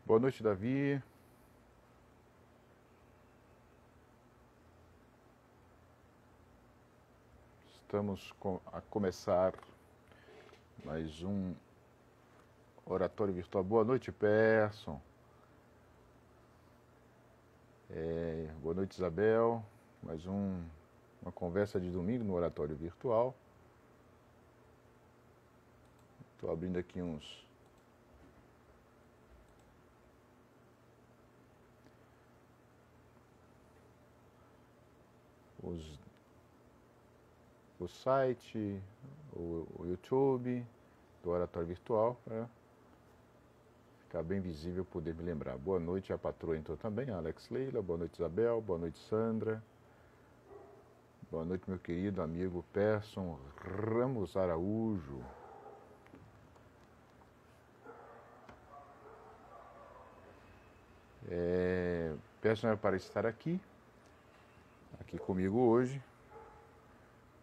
Boa noite, Davi. Estamos a começar mais um oratório virtual. Boa noite, Persson. Boa noite, Isabel. Mais uma conversa de domingo no oratório virtual. Estou abrindo aqui o site, o YouTube do oratório virtual, para ficar bem visível, poder me lembrar. Boa noite, a patroa entrou também, a Alex Leila. Boa noite, Isabel. Boa noite, Sandra. Boa noite, meu querido amigo Persson Ramos Araújo. Persson era para estar aqui comigo hoje,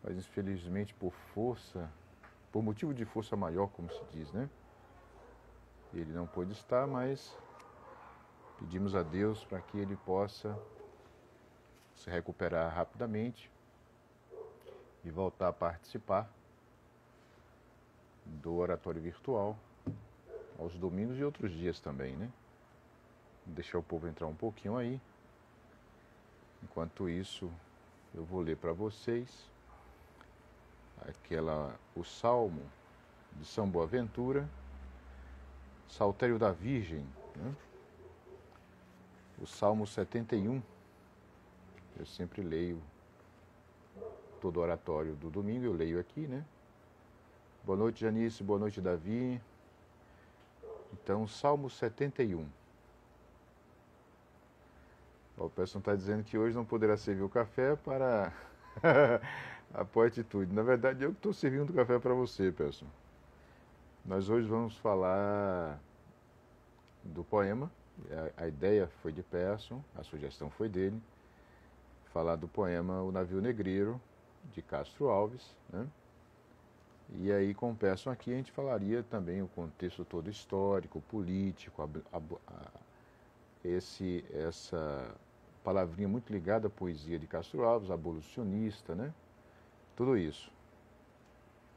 mas infelizmente por motivo de força maior, como se diz, né? Ele não pôde estar, mas pedimos a Deus para que ele possa se recuperar rapidamente e voltar a participar do oratório virtual aos domingos e outros dias também, né? Deixar o povo entrar um pouquinho aí. Enquanto isso, eu vou ler para vocês o Salmo de São Boaventura, Saltério da Virgem, né? O Salmo 71. Eu sempre leio todo o oratório do domingo, eu leio aqui, né? Boa noite, Janice, boa noite, Davi. Então, Salmo 71. O Persson está dizendo que hoje não poderá servir o café para a boa atitude. Na verdade, eu que estou servindo o café para você, Persson. Nós hoje vamos falar do poema. A ideia foi de Persson, a sugestão foi dele. Falar do poema O Navio Negreiro, de Castro Alves, né? E aí, com o Persson aqui, a gente falaria também o contexto todo histórico, político, essa palavrinha muito ligada à poesia de Castro Alves, abolicionista, né? Tudo isso.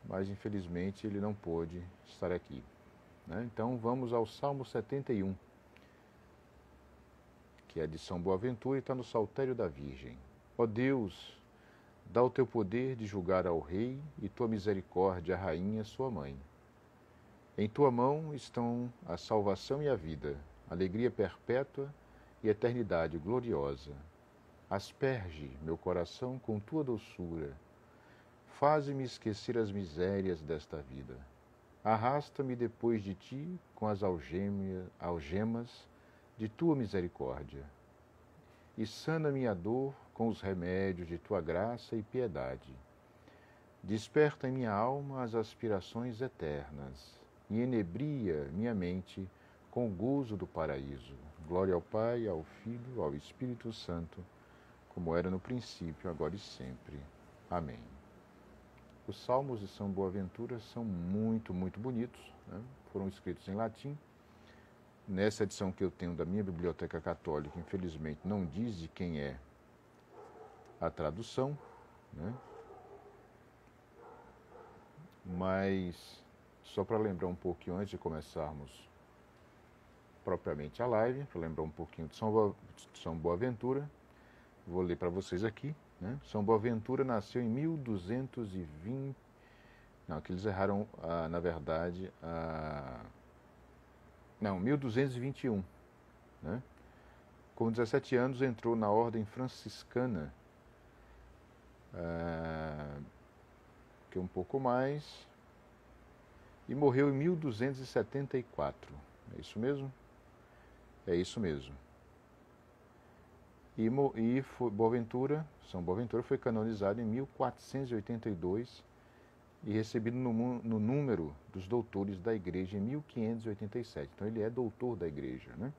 Mas, infelizmente, ele não pôde estar aqui, né? Então, vamos ao Salmo 71, que é de São Boaventura e está no Saltério da Virgem. Ó Deus, dá o teu poder de julgar ao rei e tua misericórdia à rainha, sua mãe. Em tua mão estão a salvação e a vida, alegria perpétua e eternidade gloriosa. Asperge meu coração com tua doçura. Faze-me esquecer as misérias desta vida. Arrasta-me depois de ti com as algemas de tua misericórdia. E sana minha dor com os remédios de tua graça e piedade. Desperta em minha alma as aspirações eternas e enebria minha mente com o gozo do paraíso. Glória ao Pai, ao Filho, ao Espírito Santo, como era no princípio, agora e sempre. Amém. Os Salmos de São Boaventura são muito, muito bonitos, né? Foram escritos em latim. Nessa edição que eu tenho da minha Biblioteca Católica, infelizmente, não diz de quem é a tradução, né? Mas, só para lembrar um pouquinho, antes de começarmos propriamente a live, para lembrar um pouquinho de São Boaventura, vou ler para vocês aqui, né? São Boaventura nasceu em 1220... Não, que eles erraram, na verdade, Não, 1221, né? Com 17 anos entrou na ordem franciscana, que é um pouco mais, e morreu em 1274. É isso mesmo? É isso mesmo. E São Boaventura foi canonizado em 1482 e recebido no número dos doutores da Igreja em 1587. Então ele é doutor da Igreja, né?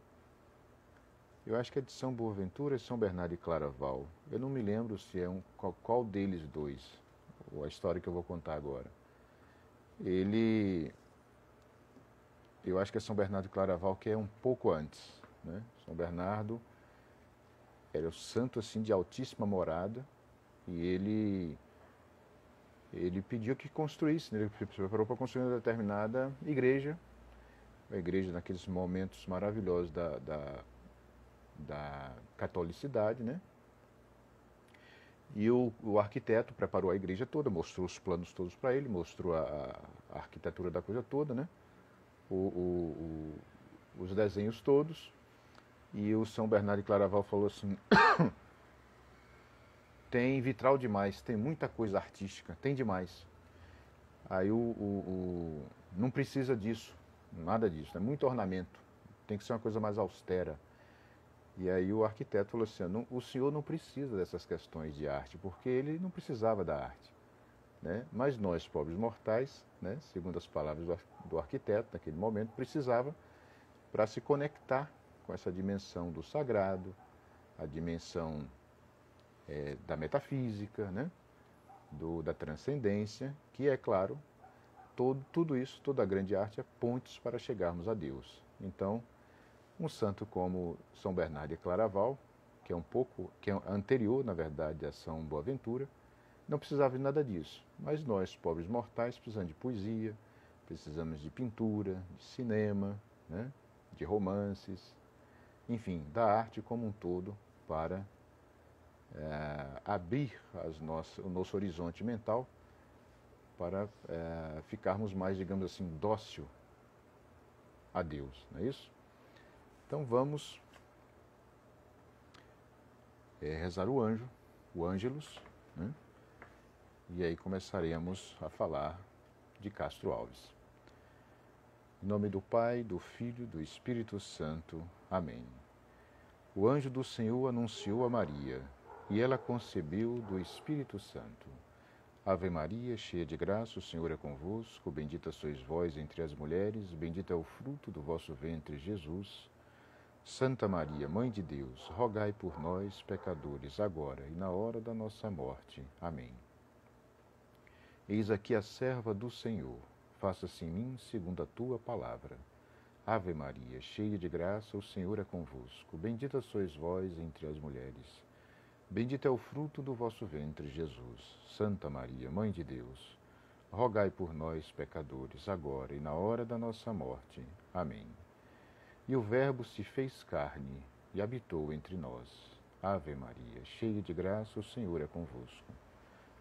Eu acho que é de São Boaventura e São Bernardo de Claraval. Eu não me lembro se é qual deles dois, ou a história que eu vou contar agora. Ele eu acho que é São Bernardo de Claraval, que é um pouco antes, né? São Bernardo era o santo assim de altíssima morada e ele pediu que construísse, né? Ele se preparou para construir uma determinada igreja, a igreja naqueles momentos maravilhosos da catolicidade, né? E o arquiteto preparou a igreja toda, mostrou os planos todos para ele, mostrou a arquitetura da coisa toda, né? Os desenhos todos. E o São Bernardo de Claraval falou assim: tem vitral demais, tem muita coisa artística, tem demais. Aí não precisa disso, nada disso, é muito ornamento, tem que ser uma coisa mais austera. E aí o arquiteto falou assim: o senhor não precisa dessas questões de arte, porque ele não precisava da arte, né? Mas nós, pobres mortais, né, segundo as palavras do arquiteto naquele momento, precisava para se conectar com essa dimensão do sagrado, a dimensão da metafísica, né, da transcendência, que é claro, tudo isso, toda a grande arte é pontes para chegarmos a Deus. Então, um santo como São Bernardo de Claraval, que é anterior, na verdade, a São Boaventura, não precisava de nada disso. Mas nós, pobres mortais, precisamos de poesia, precisamos de pintura, de cinema, né, de romances, enfim, da arte como um todo para abrir o nosso horizonte mental para ficarmos mais, digamos assim, dócil a Deus, não é isso? Então vamos rezar o anjo, o Ângelus, né? E aí começaremos a falar de Castro Alves. Em nome do Pai, do Filho e do Espírito Santo. Amém. O anjo do Senhor anunciou a Maria, e ela concebeu do Espírito Santo. Ave Maria, cheia de graça, o Senhor é convosco, bendita sois vós entre as mulheres, bendito é o fruto do vosso ventre, Jesus. Santa Maria, Mãe de Deus, rogai por nós, pecadores, agora e na hora da nossa morte. Amém. Eis aqui a serva do Senhor, faça-se em mim segundo a tua palavra. Ave Maria, cheia de graça, o Senhor é convosco, bendita sois vós entre as mulheres. Bendito é o fruto do vosso ventre, Jesus. Santa Maria, Mãe de Deus, rogai por nós, pecadores, agora e na hora da nossa morte. Amém. E o Verbo se fez carne e habitou entre nós. Ave Maria, cheia de graça, o Senhor é convosco.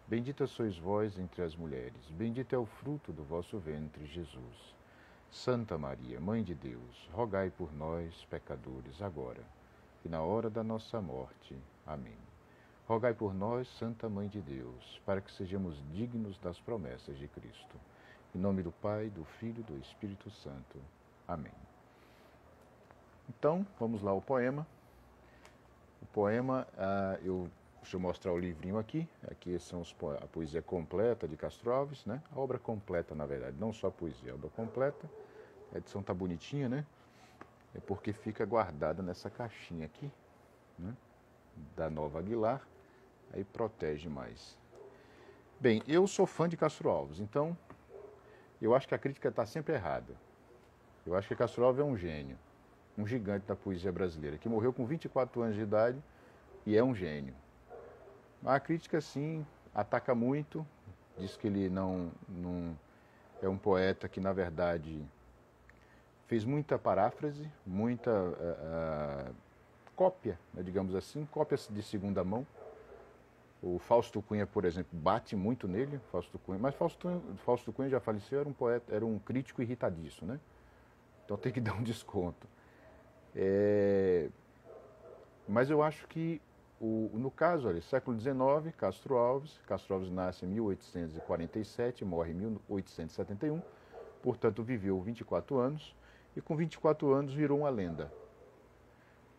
Bendita sois vós entre as mulheres, bendito é o fruto do vosso ventre, Jesus. Santa Maria, Mãe de Deus, rogai por nós, pecadores, agora e na hora da nossa morte. Amém. Rogai por nós, Santa Mãe de Deus, para que sejamos dignos das promessas de Cristo. Em nome do Pai, do Filho e do Espírito Santo. Amém. Então, vamos lá ao poema. O poema, deixa eu mostrar o livrinho aqui. Aqui são a poesia completa de Castro Alves, né? A obra completa, na verdade, não só a poesia, a obra completa. A edição tá bonitinha, né? É porque fica guardada nessa caixinha aqui, né? Da Nova Aguilar, aí protege mais. Bem, eu sou fã de Castro Alves, então eu acho que a crítica está sempre errada. Eu acho que Castro Alves é um gênio, um gigante da poesia brasileira, que morreu com 24 anos de idade e é um gênio. A crítica, sim, ataca muito, diz que ele não é um poeta que, na verdade, fez muita paráfrase, muita cópia, né, digamos assim, cópias de segunda mão. O Fausto Cunha, por exemplo, bate muito nele, mas Fausto Cunha já faleceu, era um poeta, era um crítico irritadiço, né? Então tem que dar um desconto. Mas eu acho que, no caso, olha, século XIX, Castro Alves nasce em 1847, morre em 1871, portanto viveu 24 anos, e com 24 anos virou uma lenda.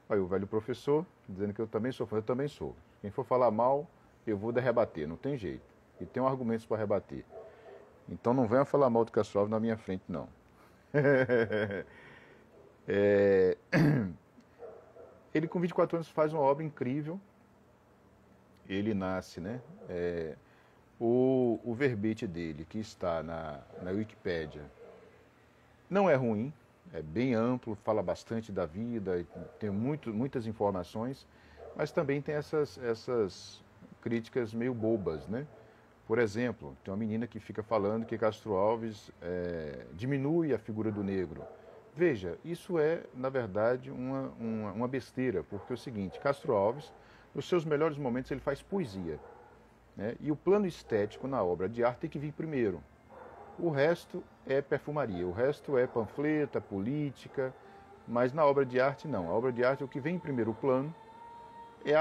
Aí o velho professor, dizendo que eu também sou fã, eu também sou. Quem for falar mal, eu vou rebater, não tem jeito. E tenho argumentos para rebater. Então não venha falar mal do Castro Alves na minha frente, não. Ele com 24 anos faz uma obra incrível. Ele nasce, né? O verbete dele, que está na Wikipédia, não é ruim, é bem amplo, fala bastante da vida, tem muitas informações, mas também tem essas críticas meio bobas, né? Por exemplo, tem uma menina que fica falando que Castro Alves diminui a figura do negro. Veja, isso é, na verdade, uma besteira, porque é o seguinte, Castro Alves, nos seus melhores momentos, ele faz poesia, né? E o plano estético na obra de arte tem que vir primeiro. O resto é perfumaria, o resto é panfleto, é política, mas na obra de arte não. A obra de arte, o que vem em primeiro plano é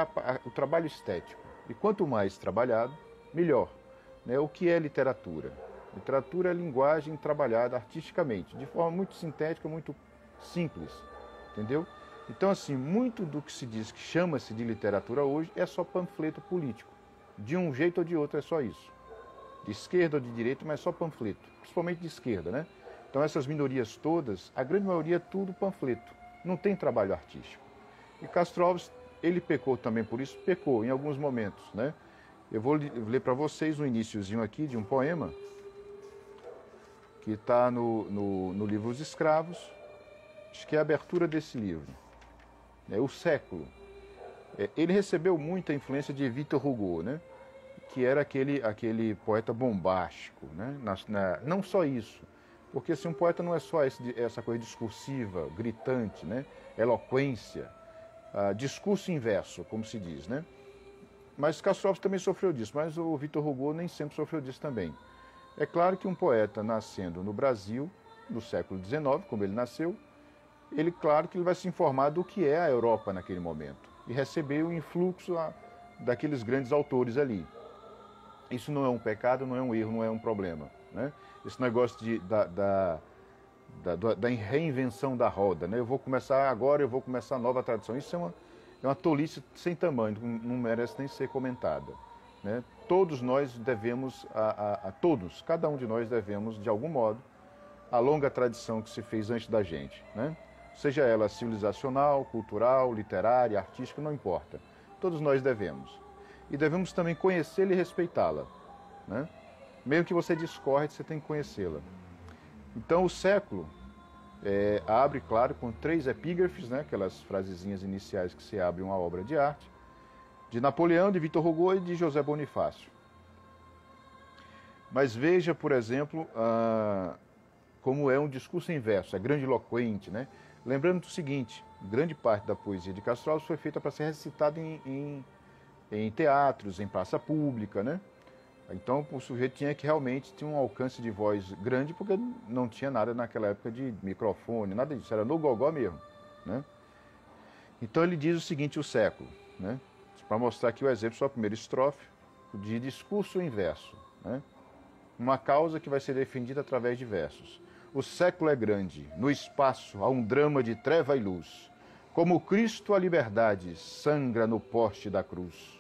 o trabalho estético. E quanto mais trabalhado, melhor. Né? O que é literatura? Literatura é linguagem trabalhada artisticamente, de forma muito sintética, muito simples, entendeu? Então, assim, muito do que se diz que chama-se de literatura hoje é só panfleto político. De um jeito ou de outro é só isso. De esquerda ou de direita, mas só panfleto, principalmente de esquerda, né? Então essas minorias todas, a grande maioria é tudo panfleto, não tem trabalho artístico. E Castro Alves, ele pecou também por isso, pecou em alguns momentos, né? Eu vou ler para vocês um iniciozinho aqui de um poema que está no livro Os Escravos, acho que é a abertura desse livro, O Século. Ele recebeu muita influência de Victor Hugo, né? Que era aquele poeta bombástico, né? Não só isso, porque assim, um poeta não é só essa coisa discursiva, gritante, né? Eloquência, discurso inverso, como se diz, né? Mas Castro Alves também sofreu disso, mas o Victor Hugo nem sempre sofreu disso também. É claro que um poeta nascendo no Brasil, no século XIX, como ele nasceu, claro que ele vai se informar do que é a Europa naquele momento e receber o influxo daqueles grandes autores ali. Isso não é um pecado, não é um erro, não é um problema, né? Esse negócio da reinvenção da roda, né? Eu vou começar a nova tradição. Isso é uma tolice sem tamanho, não merece nem ser comentada, né? Todos nós devemos, todos, cada um de nós devemos, de algum modo, a longa tradição que se fez antes da gente, né? Seja ela civilizacional, cultural, literária, artística, não importa. Todos nós devemos. E devemos também conhecê-la e respeitá-la, né? Mesmo que você discorde, você tem que conhecê-la. Então, o século abre, claro, com 3 epígrafes, né? Aquelas frasezinhas iniciais que se abre uma obra de arte, de Napoleão, de Victor Hugo e de José Bonifácio. Mas veja, por exemplo, como é um discurso inverso, é grandiloquente, né? Lembrando o seguinte, grande parte da poesia de Castro Alves foi feita para ser recitada em teatros, em praça pública, né? Então o sujeito tinha que realmente ter um alcance de voz grande, porque não tinha nada naquela época de microfone, nada disso, era no gogó mesmo, né? Então ele diz o seguinte, o século, né? Para mostrar aqui o exemplo, só a primeira estrofe, de discurso inverso, né? Uma causa que vai ser defendida através de versos. O século é grande, no espaço há um drama de treva e luz, como Cristo a liberdade sangra no poste da cruz.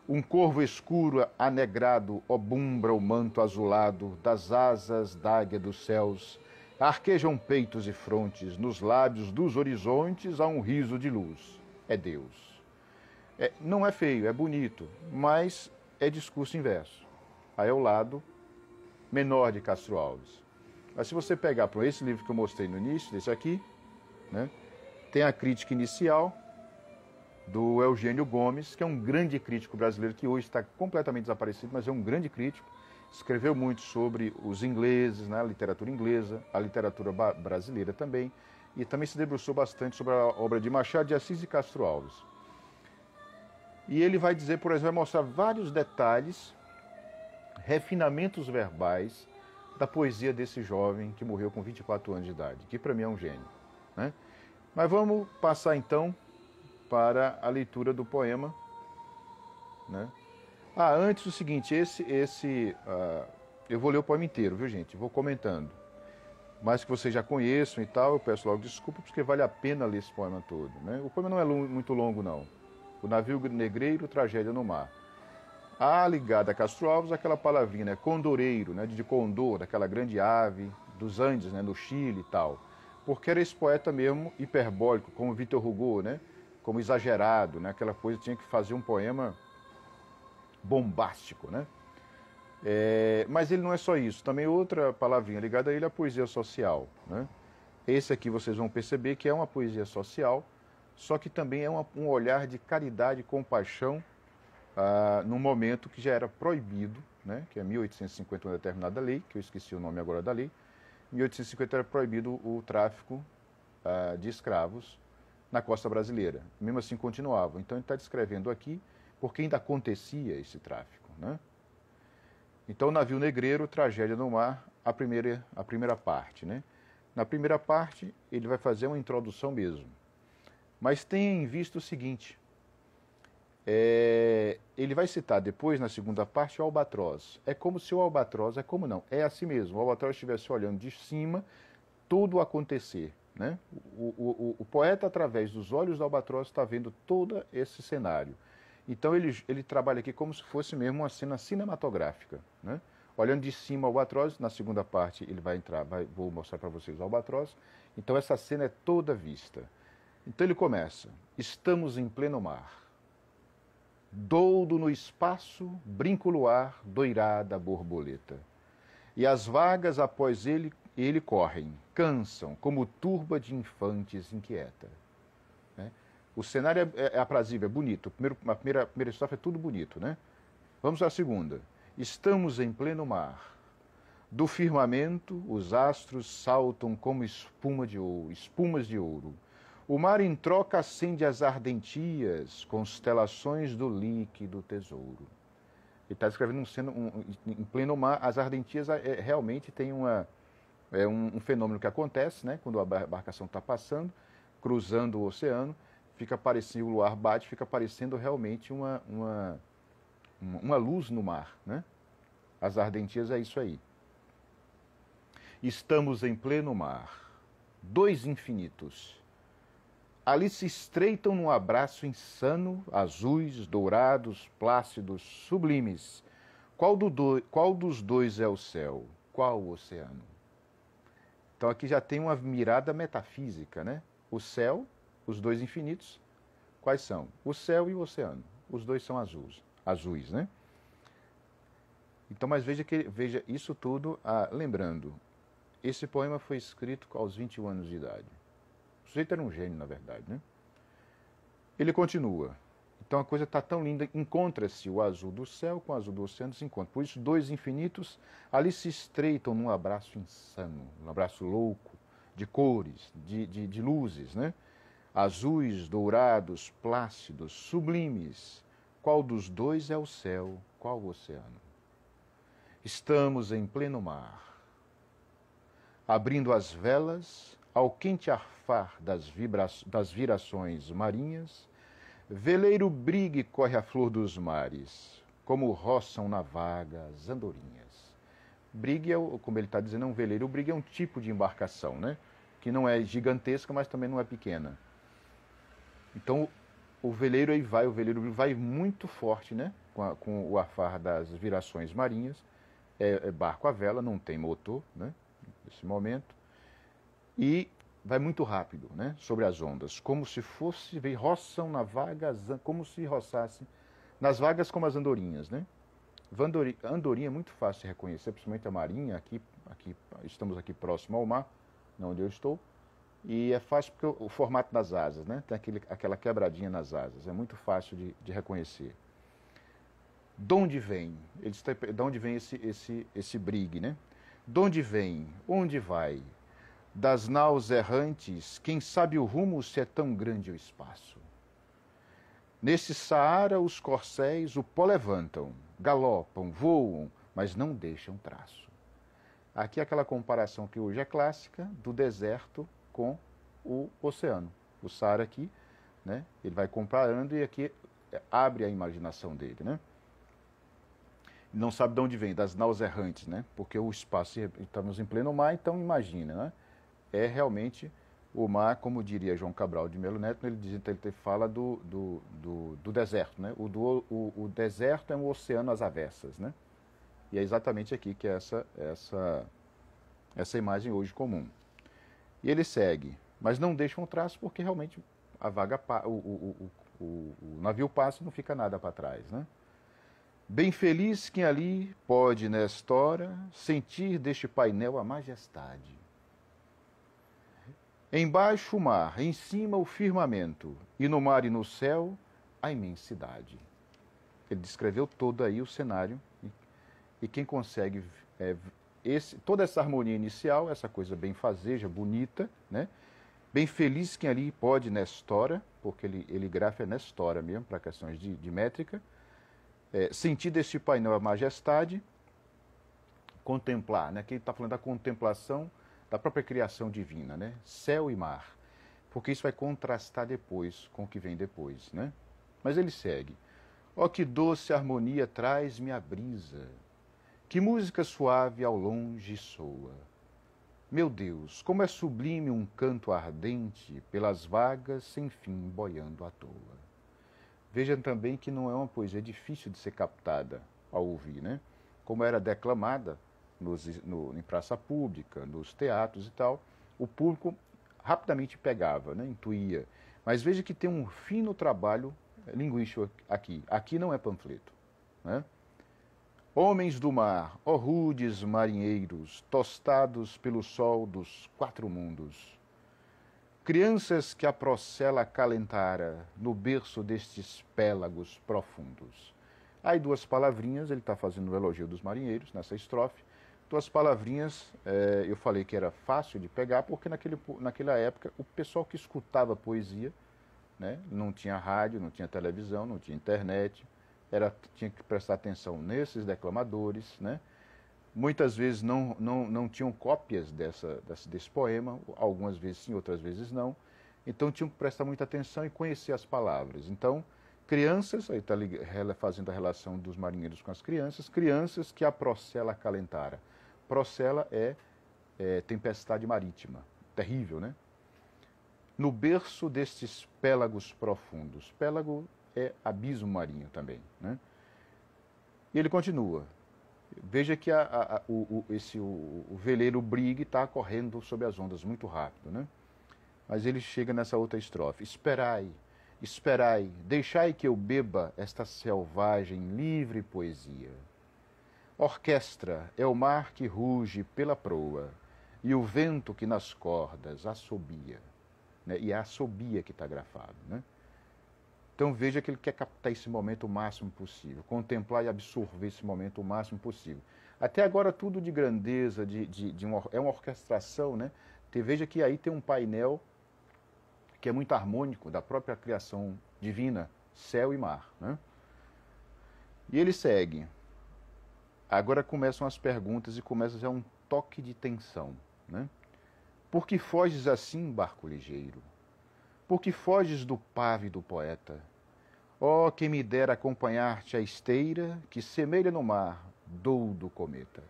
Um corvo escuro anegrado obumbra o manto azulado das asas d'águia dos céus. Arquejam peitos e frontes, nos lábios dos horizontes há um riso de luz. É Deus. Não é feio, é bonito, mas é discurso inverso. Aí é o lado menor de Castro Alves. Mas se você pegar por esse livro que eu mostrei no início, desse aqui, né, tem a crítica inicial do Eugênio Gomes, que é um grande crítico brasileiro, que hoje está completamente desaparecido, mas é um grande crítico. Escreveu muito sobre os ingleses, né, a literatura inglesa, a literatura brasileira também, e também se debruçou bastante sobre a obra de Machado de Assis e Castro Alves. E ele vai dizer, por exemplo, vai mostrar vários detalhes, refinamentos verbais da poesia desse jovem que morreu com 24 anos de idade, que para mim é um gênio, né? Mas vamos passar então para a leitura do poema, né? Antes o seguinte, eu vou ler o poema inteiro, viu gente? Vou comentando. Mas que vocês já conheçam e tal, eu peço logo desculpa, porque vale a pena ler esse poema todo, né? O poema não é muito longo, não. O Navio Negreiro, Tragédia no Mar. Há ligada a Castro Alves aquela palavrinha, né? Condoreiro, né? De condor, daquela grande ave dos Andes, né? No Chile e tal. Porque era esse poeta mesmo hiperbólico, como Victor Hugo, né? Como exagerado, né? Aquela coisa, tinha que fazer um poema bombástico, né? Mas ele não é só isso. Também outra palavrinha ligada a ele é a poesia social, né? Esse aqui vocês vão perceber que é uma poesia social, só que também é um olhar de caridade e compaixão num momento que já era proibido, né, que é 1850, uma determinada lei, que eu esqueci o nome agora da lei. Em 1850 era proibido o tráfico de escravos na costa brasileira. Mesmo assim continuava. Então ele está descrevendo aqui porque ainda acontecia esse tráfico, né? Então, Navio Negreiro, Tragédia no Mar, a primeira parte, né? Na primeira parte, ele vai fazer uma introdução mesmo. Mas tenha em vista o seguinte, ele vai citar depois, na segunda parte, o albatroz. É como se o albatroz, é assim mesmo, o albatroz estivesse olhando de cima tudo acontecer, né? O poeta, através dos olhos do albatroz, está vendo todo esse cenário. Então ele trabalha aqui como se fosse mesmo uma cena cinematográfica, né? Olhando de cima o albatroz, na segunda parte ele vai entrar, vou mostrar para vocês o albatroz. Então essa cena é toda vista. Então ele começa, estamos em pleno mar, doudo no espaço, brinca o luar, doirada a borboleta. E as vagas após ele correm, cansam, como turba de infantes inquieta. Né? O cenário é aprazível, é bonito. A primeira estrofe é tudo bonito, né? Vamos à segunda. Estamos em pleno mar. Do firmamento, os astros saltam como espumas de ouro. O mar em troca acende as ardentias, constelações do líquido tesouro. Ele está descrevendo em pleno mar. As ardentias realmente tem um fenômeno que acontece, né? Quando a embarcação está passando, cruzando o oceano, fica parecendo, o luar bate, fica parecendo realmente uma luz no mar, né? As ardentias é isso aí. Estamos em pleno mar, dois infinitos. Ali se estreitam num abraço insano, azuis, dourados, plácidos, sublimes. Qual dos dois é o céu? Qual o oceano? Então aqui já tem uma mirada metafísica, né? O céu, os dois infinitos, quais são? O céu e o oceano. Os dois são azuis, né? Então, mas veja isso tudo, lembrando, esse poema foi escrito aos 21 anos de idade. O sujeito era um gênio, na verdade, né? Ele continua. Então a coisa está tão linda, encontra-se o azul do céu com o azul do oceano, se encontra. Por isso, dois infinitos ali se estreitam num abraço insano, num abraço louco, de cores, de luzes, né? Azuis, dourados, plácidos, sublimes. Qual dos dois é o céu, qual o oceano? Estamos em pleno mar, abrindo as velas ao quente arfar das virações marinhas, veleiro brigue corre a flor dos mares, como roçam na vaga as andorinhas. Brigue, como ele está dizendo, é um veleiro. O brigue é um tipo de embarcação, né? Que não é gigantesca, mas também não é pequena. Então, o veleiro vai muito forte, né? Com o arfar das virações marinhas. É barco à vela, não tem motor, né? Nesse momento. E vai muito rápido, né? Sobre as ondas, como se roçam na vaga, como se roçasse nas vagas como as andorinhas, né? Andorinha é muito fácil de reconhecer, principalmente a marinha, aqui estamos aqui próximo ao mar, onde eu estou, e é fácil porque o formato das asas, né? Tem aquela quebradinha nas asas, é muito fácil de reconhecer. De onde vem? De onde vem esse brigue, né? De onde vem? Onde vai? Das naus errantes, quem sabe o rumo se é tão grande o espaço? Nesse Saara os corcéis o pó levantam, galopam, voam, mas não deixam traço. Aqui é aquela comparação que hoje é clássica do deserto com o oceano. O Saara aqui, né, ele vai comparando e aqui abre a imaginação dele, né? Não sabe de onde vem, das naus errantes, né? Porque o espaço, estamos em pleno mar, então imagina, né? É realmente o mar, como diria João Cabral de Melo Neto, ele fala do deserto, né? O deserto é um oceano às avessas, né? E é exatamente aqui que é essa imagem hoje comum. E ele segue, mas não deixa um traço porque realmente a vaga, o navio passa e não fica nada para trás, né? Bem feliz quem ali pode, nesta hora, sentir deste painel a majestade. Embaixo o mar, em cima o firmamento, e no mar e no céu a imensidade. Ele descreveu todo aí o cenário, e quem consegue toda essa harmonia inicial, essa coisa bem fazeja, bonita, né? Bem feliz quem ali pode nestora, porque ele grafa nestora mesmo, para questões de métrica, sentir deste painel a majestade, contemplar, né? Quem está falando da contemplação da própria criação divina, né? Céu e mar, porque isso vai contrastar depois com o que vem depois, né? Mas ele segue. Ó, que doce harmonia traz-me a brisa, que música suave ao longe soa. Meu Deus, como é sublime um canto ardente pelas vagas sem fim boiando à toa. Vejam também que não é uma poesia difícil de ser captada ao ouvir, né? Como era declamada em praça pública, nos teatros e tal, o público rapidamente pegava, né? Intuía. Mas veja que tem um fino trabalho linguístico aqui. Aqui não é panfleto, né? Homens do mar, ó rudes marinheiros, tostados pelo sol dos quatro mundos. Crianças que a procela acalentara no berço destes pélagos profundos. Aí duas palavrinhas, ele está fazendo o elogio dos marinheiros nessa estrofe. Duas palavrinhas, eu falei que era fácil de pegar, porque naquela época o pessoal que escutava poesia, né, não tinha rádio, não tinha televisão, não tinha internet, tinha que prestar atenção nesses declamadores, né? Muitas vezes não tinham cópias desse poema, algumas vezes sim, outras vezes não. Então tinham que prestar muita atenção e conhecer as palavras. Então, crianças, aí está fazendo a relação dos marinheiros com as crianças que a procela acalentara. Procela é tempestade marítima, terrível, né? No berço destes pélagos profundos. Pélago é abismo marinho também, né? E ele continua. Veja que o veleiro brigue está correndo sob as ondas muito rápido, né? Mas ele chega nessa outra estrofe. Esperai, esperai, deixai que eu beba esta selvagem, livre poesia. Orquestra é o mar que ruge pela proa e o vento que nas cordas assobia, né? E é a assobia que está grafado, né? Então veja que ele quer captar esse momento o máximo possível, contemplar e absorver esse momento o máximo possível. Até agora tudo de grandeza, é uma orquestração, né? Veja que aí tem um painel que é muito harmônico da própria criação divina, céu e mar, né? E ele segue. Agora começam as perguntas e começa já um toque de tensão, né? Por que foges assim, barco ligeiro? Por que foges do pávido poeta? Oh, quem me dera acompanhar-te à esteira que semelha no mar doudo cometa.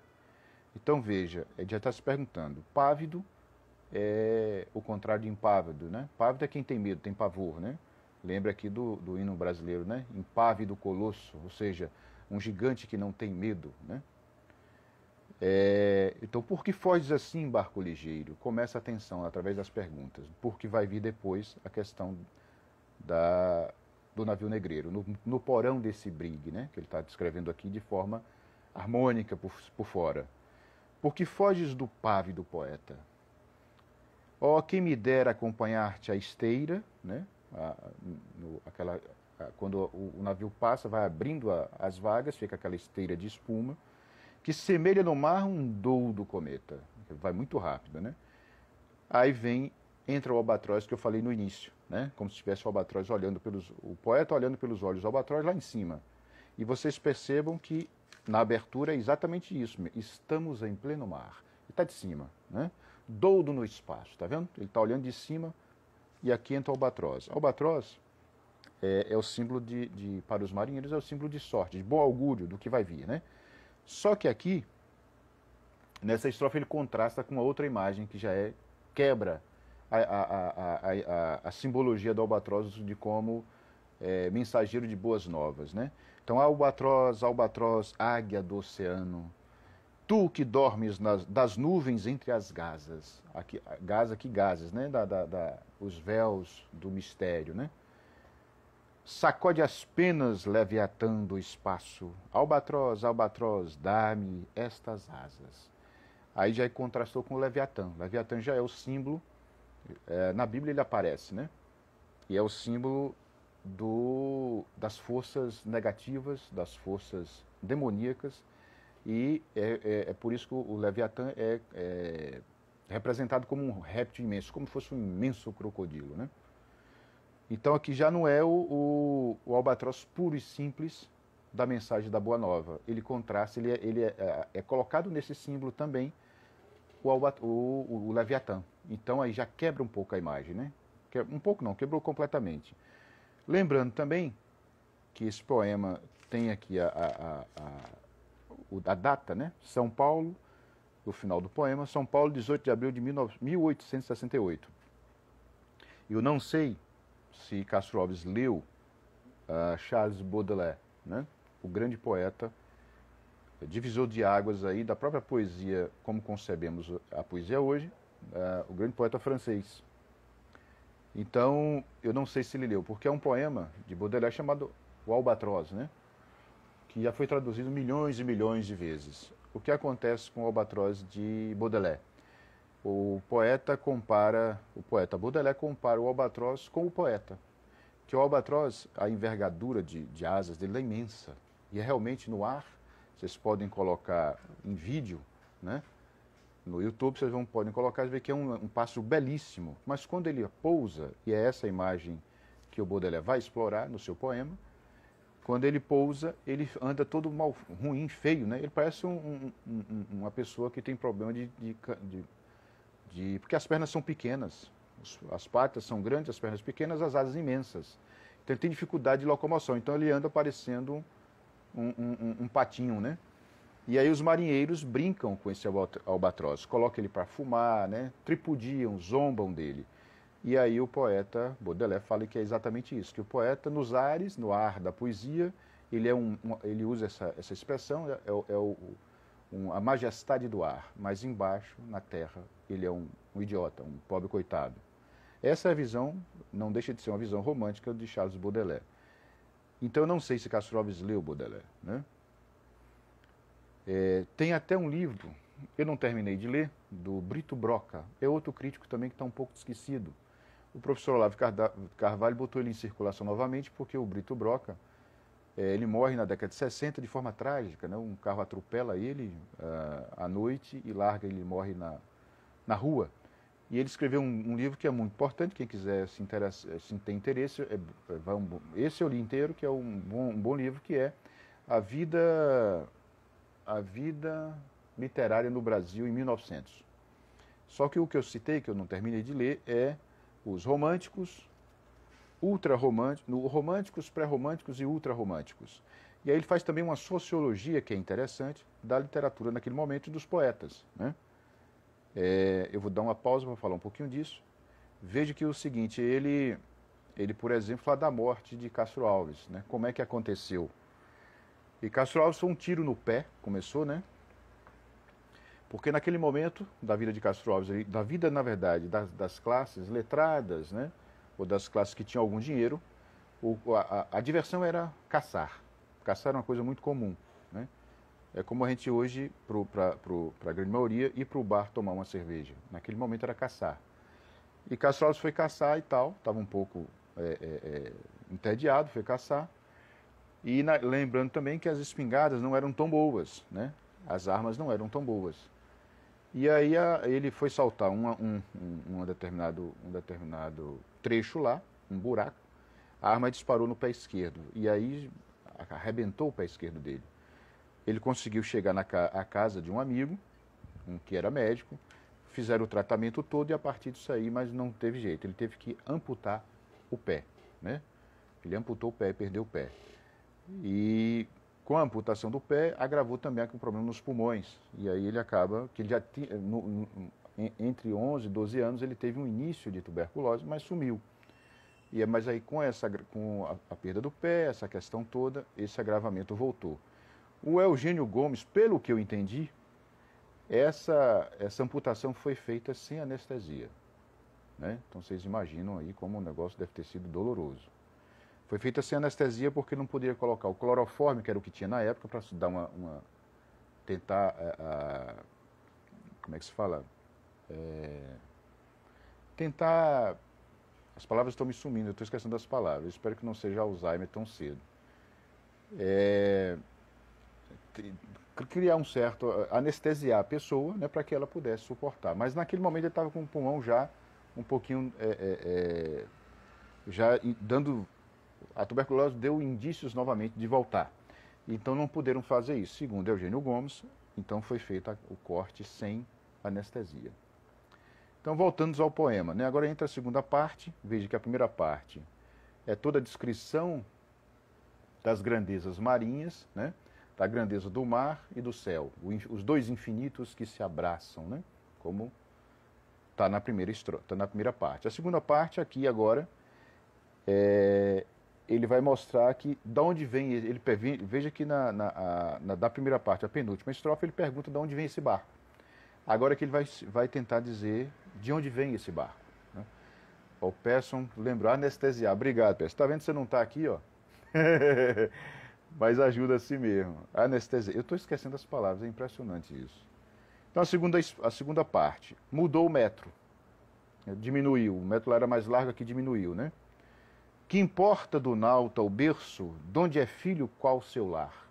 Então veja, ele já está se perguntando, pávido é o contrário de impávido, né? Pávido é quem tem medo, tem pavor, né? Lembra aqui do hino brasileiro, né? Impávido colosso, ou seja, um gigante que não tem medo, né? Então, por que foges assim, barco ligeiro? Começa a atenção através das perguntas, porque vai vir depois a questão do navio negreiro, no porão desse brigue, né, que ele está descrevendo aqui de forma harmônica por fora. Por que foges do pávido poeta? Ó, quem me dera acompanhar-te à esteira, né, quando o navio passa, vai abrindo as vagas, fica aquela esteira de espuma, que semelha no mar um doudo cometa. Vai muito rápido, né? Aí entra o albatroz que eu falei no início, né? Como se tivesse o albatroz o poeta olhando pelos olhos do albatroz lá em cima. E vocês percebam que na abertura é exatamente isso. Estamos em pleno mar. E está de cima, né? Doudo no espaço, tá vendo? Ele está olhando de cima e aqui entra o albatroz. O albatroz é o símbolo para os marinheiros, é o símbolo de sorte, de bom augúrio do que vai vir, né? Só que aqui, nessa estrofe, ele contrasta com uma outra imagem que já quebra a simbologia do albatroz de como mensageiro de boas novas, né? Então, albatroz, albatroz, águia do oceano, tu que dormes das nuvens entre as gazas, gases, né? Os véus do mistério, né? Sacode as penas, Leviatã do espaço. Albatroz, albatroz, dá-me estas asas. Aí já contrastou com o Leviatã. Leviatã já é o símbolo Na Bíblia ele aparece, né? E é o símbolo das forças negativas, das forças demoníacas, e é por isso que o Leviatã é representado como um réptil imenso, como se fosse um imenso crocodilo, né? Então aqui já não é o albatroz puro e simples da mensagem da Boa Nova. Ele contrasta, ele é colocado nesse símbolo também o Leviatã. Então aí já quebra um pouco a imagem, né? Um pouco não, quebrou completamente. Lembrando também que esse poema tem aqui a data, né? São Paulo, o final do poema, São Paulo, 18 de abril de 1868. Eu não sei se Castro Alves leu Charles Baudelaire, né? O grande poeta, divisor de águas aí da própria poesia, como concebemos a poesia hoje, o grande poeta francês. Então, eu não sei se ele leu, porque é um poema de Baudelaire chamado O Albatroz, né? Que já foi traduzido milhões e milhões de vezes. O que acontece com o Albatroz de Baudelaire? O poeta Baudelaire compara o albatroz com o poeta. Que o albatroz, a envergadura de asas dele é imensa. E é realmente no ar, vocês podem colocar em vídeo, né? No YouTube vocês podem colocar e ver que é um pássaro belíssimo. Mas quando ele pousa, e é essa imagem que o Baudelaire vai explorar no seu poema, quando ele pousa, ele anda todo mal, ruim, feio, né? Ele parece uma pessoa que tem problema porque as pernas são pequenas, as patas são grandes, as pernas pequenas, as asas imensas. Então ele tem dificuldade de locomoção, então ele anda parecendo um patinho, né? E aí os marinheiros brincam com esse albatroz, colocam ele para fumar, né? Tripudiam, zombam dele. E aí o poeta Baudelaire fala que é exatamente isso, que o poeta nos ares, no ar da poesia, ele usa essa expressão, a majestade do ar, mas embaixo, na terra, ele é um idiota, um pobre coitado. Essa é a visão, não deixa de ser uma visão romântica de Charles Baudelaire. Então eu não sei se Castro Alves leu Baudelaire, né? Tem até um livro, eu não terminei de ler, do Brito Broca, é outro crítico também que está um pouco esquecido. O professor Olavo Carvalho botou ele em circulação novamente porque o Brito Broca, ele morre na década de 60 de forma trágica, né? Um carro atropela ele à noite e larga, ele morre na rua. E ele escreveu um livro que é muito importante, quem quiser se tem interesse, esse eu li inteiro, que é um bom livro, que é a vida literária no Brasil em 1900. Só que o que eu citei, que eu não terminei de ler, é os românticos, românticos, pré-românticos e ultrarromânticos. E aí ele faz também uma sociologia que é interessante da literatura naquele momento e dos poetas, né? Eu vou dar uma pausa para falar um pouquinho disso. Veja que é o seguinte, ele, por exemplo, fala da morte de Castro Alves, né? Como é que aconteceu? E Castro Alves foi um tiro no pé, começou, né? Porque naquele momento da vida de Castro Alves, da vida, na verdade, das classes letradas, né? Ou das classes que tinham algum dinheiro, a diversão era caçar. Caçar era uma coisa muito comum, né? É como a gente hoje, para a grande maioria, ir para o bar tomar uma cerveja. Naquele momento era caçar. E Castro Alves foi caçar e tal, estava um pouco entediado, foi caçar. E lembrando também que as espingardas não eram tão boas, né? As armas não eram tão boas. E aí ele foi saltar um determinado trecho lá, um buraco, a arma disparou no pé esquerdo, e aí arrebentou o pé esquerdo dele. Ele conseguiu chegar à casa de um amigo, que era médico, fizeram o tratamento todo e a partir disso aí, mas não teve jeito, ele teve que amputar o pé, né? Ele amputou o pé e perdeu o pé. E com a amputação do pé, agravou também o problema nos pulmões. E aí ele acaba, que ele já tinha, entre 11 e 12 anos, ele teve um início de tuberculose, mas sumiu. Mas aí com a perda do pé, essa questão toda, esse agravamento voltou. O Eugênio Gomes, pelo que eu entendi, essa amputação foi feita sem anestesia, né? Então vocês imaginam aí como o negócio deve ter sido doloroso. Foi feita sem anestesia porque não poderia colocar o cloroforme, que era o que tinha na época, para dar tentar, como é que se fala? tentar... As palavras estão me sumindo, eu estou esquecendo das palavras. Eu espero que não seja Alzheimer tão cedo. Criar um certo... anestesiar a pessoa, né, para que ela pudesse suportar. Mas naquele momento ele estava com o pulmão já um pouquinho... já dando... A tuberculose deu indícios novamente de voltar. Então não puderam fazer isso. Segundo Eugênio Gomes, então foi feito o corte sem anestesia. Então, voltando ao poema, né? Agora entra a segunda parte. Veja que a primeira parte é toda a descrição das grandezas marinhas, né? Da grandeza do mar e do céu, os dois infinitos que se abraçam, né? Como está na primeira parte. A segunda parte aqui agora, ele vai mostrar que de onde vem, veja que da primeira parte, a penúltima estrofe, ele pergunta de onde vem esse barco. Agora que ele vai tentar dizer de onde vem esse barco. Né? O Persson lembrou, anestesiar. Obrigado, Persson. Está vendo que você não está aqui, ó? Mas ajuda a si mesmo. Anestesiar. Eu estou esquecendo as palavras, é impressionante isso. Então a segunda parte. Mudou o metro. Diminuiu. O metro lá era mais largo, aqui diminuiu, né? Que importa do nauta o berço, de onde é filho, qual seu lar?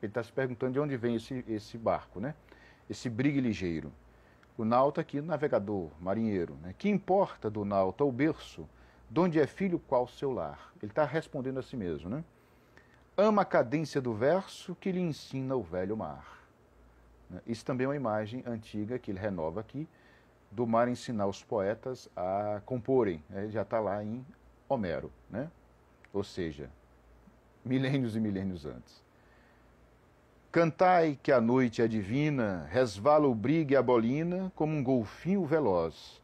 Ele está se perguntando de onde vem esse barco, né? Esse brigue ligeiro. O nauta aqui, navegador, marinheiro. Né? Que importa do nauta o berço, de onde é filho, qual seu lar? Ele está respondendo a si mesmo, né? Ama a cadência do verso que lhe ensina o velho mar. Isso também é uma imagem antiga que ele renova aqui, do mar ensinar os poetas a comporem. Ele já está lá em Homero, né? Ou seja, milênios e milênios antes. Cantai que a noite é divina, resvala o brigue e a bolina, como um golfinho veloz.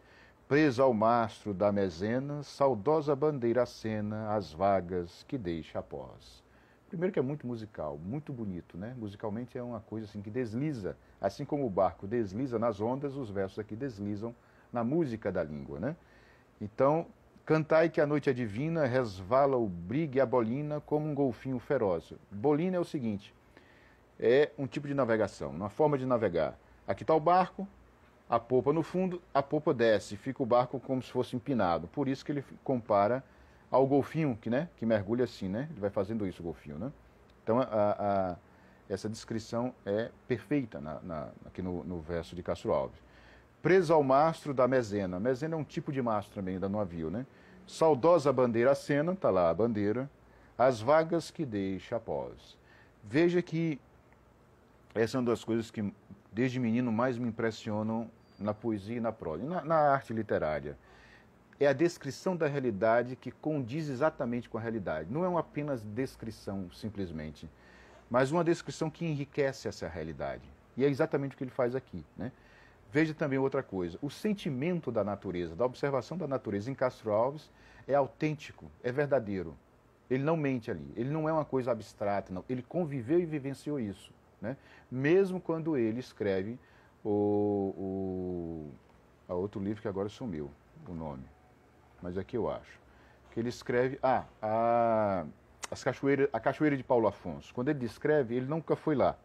Presa ao mastro da mezena, saudosa bandeira acena, as vagas que deixa após. Primeiro que é muito musical, muito bonito, né? Musicalmente é uma coisa assim que desliza, assim como o barco desliza nas ondas, os versos aqui deslizam na música da língua, né? Então, cantai que a noite é divina, resvala o brigue e a bolina, como um golfinho feroz. Bolina é o seguinte... é um tipo de navegação, uma forma de navegar. Aqui está o barco, a popa no fundo, a popa desce, fica o barco como se fosse empinado. Por isso que ele compara ao golfinho, que mergulha assim, né? Ele vai fazendo isso, o golfinho, né? Então, essa descrição é perfeita aqui no verso de Castro Alves. Presa ao mastro da mezena. Mezena é um tipo de mastro também da navio, né? Saudosa bandeira acena, está lá a bandeira, as vagas que deixa após. Veja que essa é uma das coisas que, desde menino, mais me impressionam na poesia e na prosa, na arte literária. É a descrição da realidade que condiz exatamente com a realidade. Não é uma apenas descrição, simplesmente, mas uma descrição que enriquece essa realidade. E é exatamente o que ele faz aqui, né? Veja também outra coisa. O sentimento da natureza, da observação da natureza em Castro Alves é autêntico, é verdadeiro. Ele não mente ali. Ele não é uma coisa abstrata, não. Ele conviveu e vivenciou isso. Né? Mesmo quando ele escreve a outro livro que agora sumiu o nome, mas aqui eu acho que ele escreve a Cachoeira de Paulo Afonso. Quando ele descreve, ele nunca foi lá,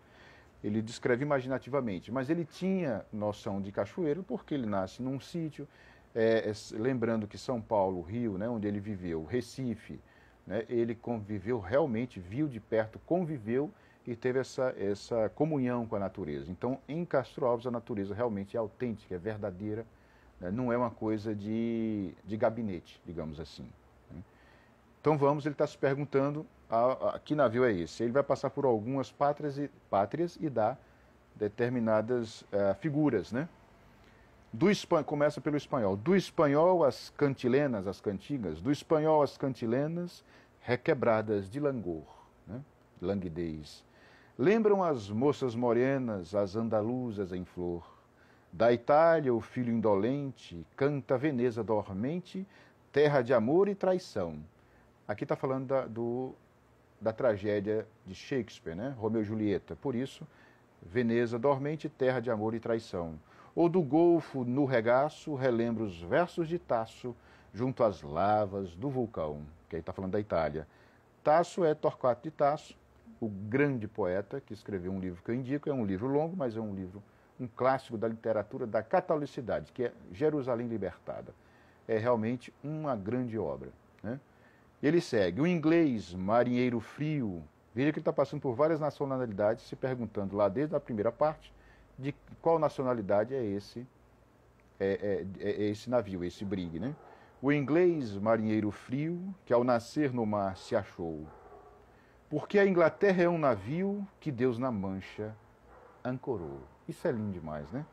ele descreve imaginativamente, mas ele tinha noção de cachoeira porque ele nasce num sítio, lembrando que São Paulo, Rio, né, onde ele viveu, Recife, né, ele conviveu realmente, viu de perto, conviveu e teve essa comunhão com a natureza. Então, em Castro Alves, a natureza realmente é autêntica, é verdadeira, né? Não é uma coisa de gabinete, digamos assim. Né? Então, ele está se perguntando, que navio é esse? Ele vai passar por algumas pátrias e dá determinadas figuras, né? Começa pelo espanhol. Do espanhol as cantilenas, as cantigas, do espanhol as cantilenas, requebradas de langor, né? Languidez. Lembram as moças morenas, as andaluzas em flor. Da Itália o filho indolente canta Veneza dormente, terra de amor e traição. Aqui está falando da tragédia de Shakespeare, né? Romeu e Julieta. Por isso, Veneza dormente, terra de amor e traição. Ou do Golfo no regaço, relembra os versos de Tasso, junto às lavas do vulcão. Que aí está falando da Itália. Tasso é Torquato de Tasso, o grande poeta que escreveu um livro que eu indico. É um livro longo, mas é um clássico da literatura da catolicidade, que é Jerusalém Libertada. é realmente uma grande obra, né? Ele segue, o inglês, marinheiro frio, veja que ele está passando por várias nacionalidades, se perguntando lá desde a primeira parte, de qual nacionalidade é esse navio, esse brig, né? O inglês, marinheiro frio, que ao nascer no mar se achou. Porque a Inglaterra é um navio que Deus na Mancha ancorou. Isso é lindo demais, né?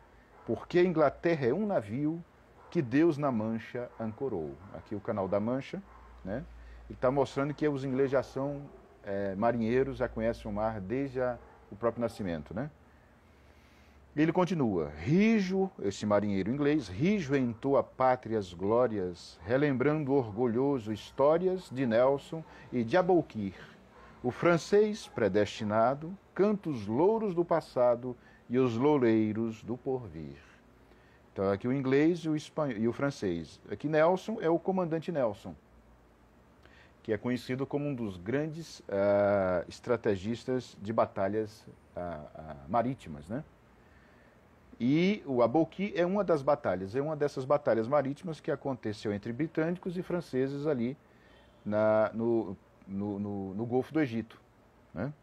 Porque a Inglaterra é um navio que Deus na Mancha ancorou. Aqui o Canal da Mancha, né? Ele está mostrando que os ingleses já são marinheiros, já conhecem o mar desde o próprio nascimento, né? Ele continua, rijo, esse marinheiro inglês, rijo em tua pátrias glórias, relembrando orgulhoso histórias de Nelson e de Aboukir, o francês predestinado, canta os louros do passado e os loureiros do porvir. Então aqui o inglês e o espanhol, e o francês. Aqui Nelson é o comandante Nelson, que é conhecido como um dos grandes estrategistas de batalhas marítimas, né? E o Aboukir é uma das batalhas, é uma dessas batalhas marítimas que aconteceu entre britânicos e franceses ali no Golfo do Egito, né?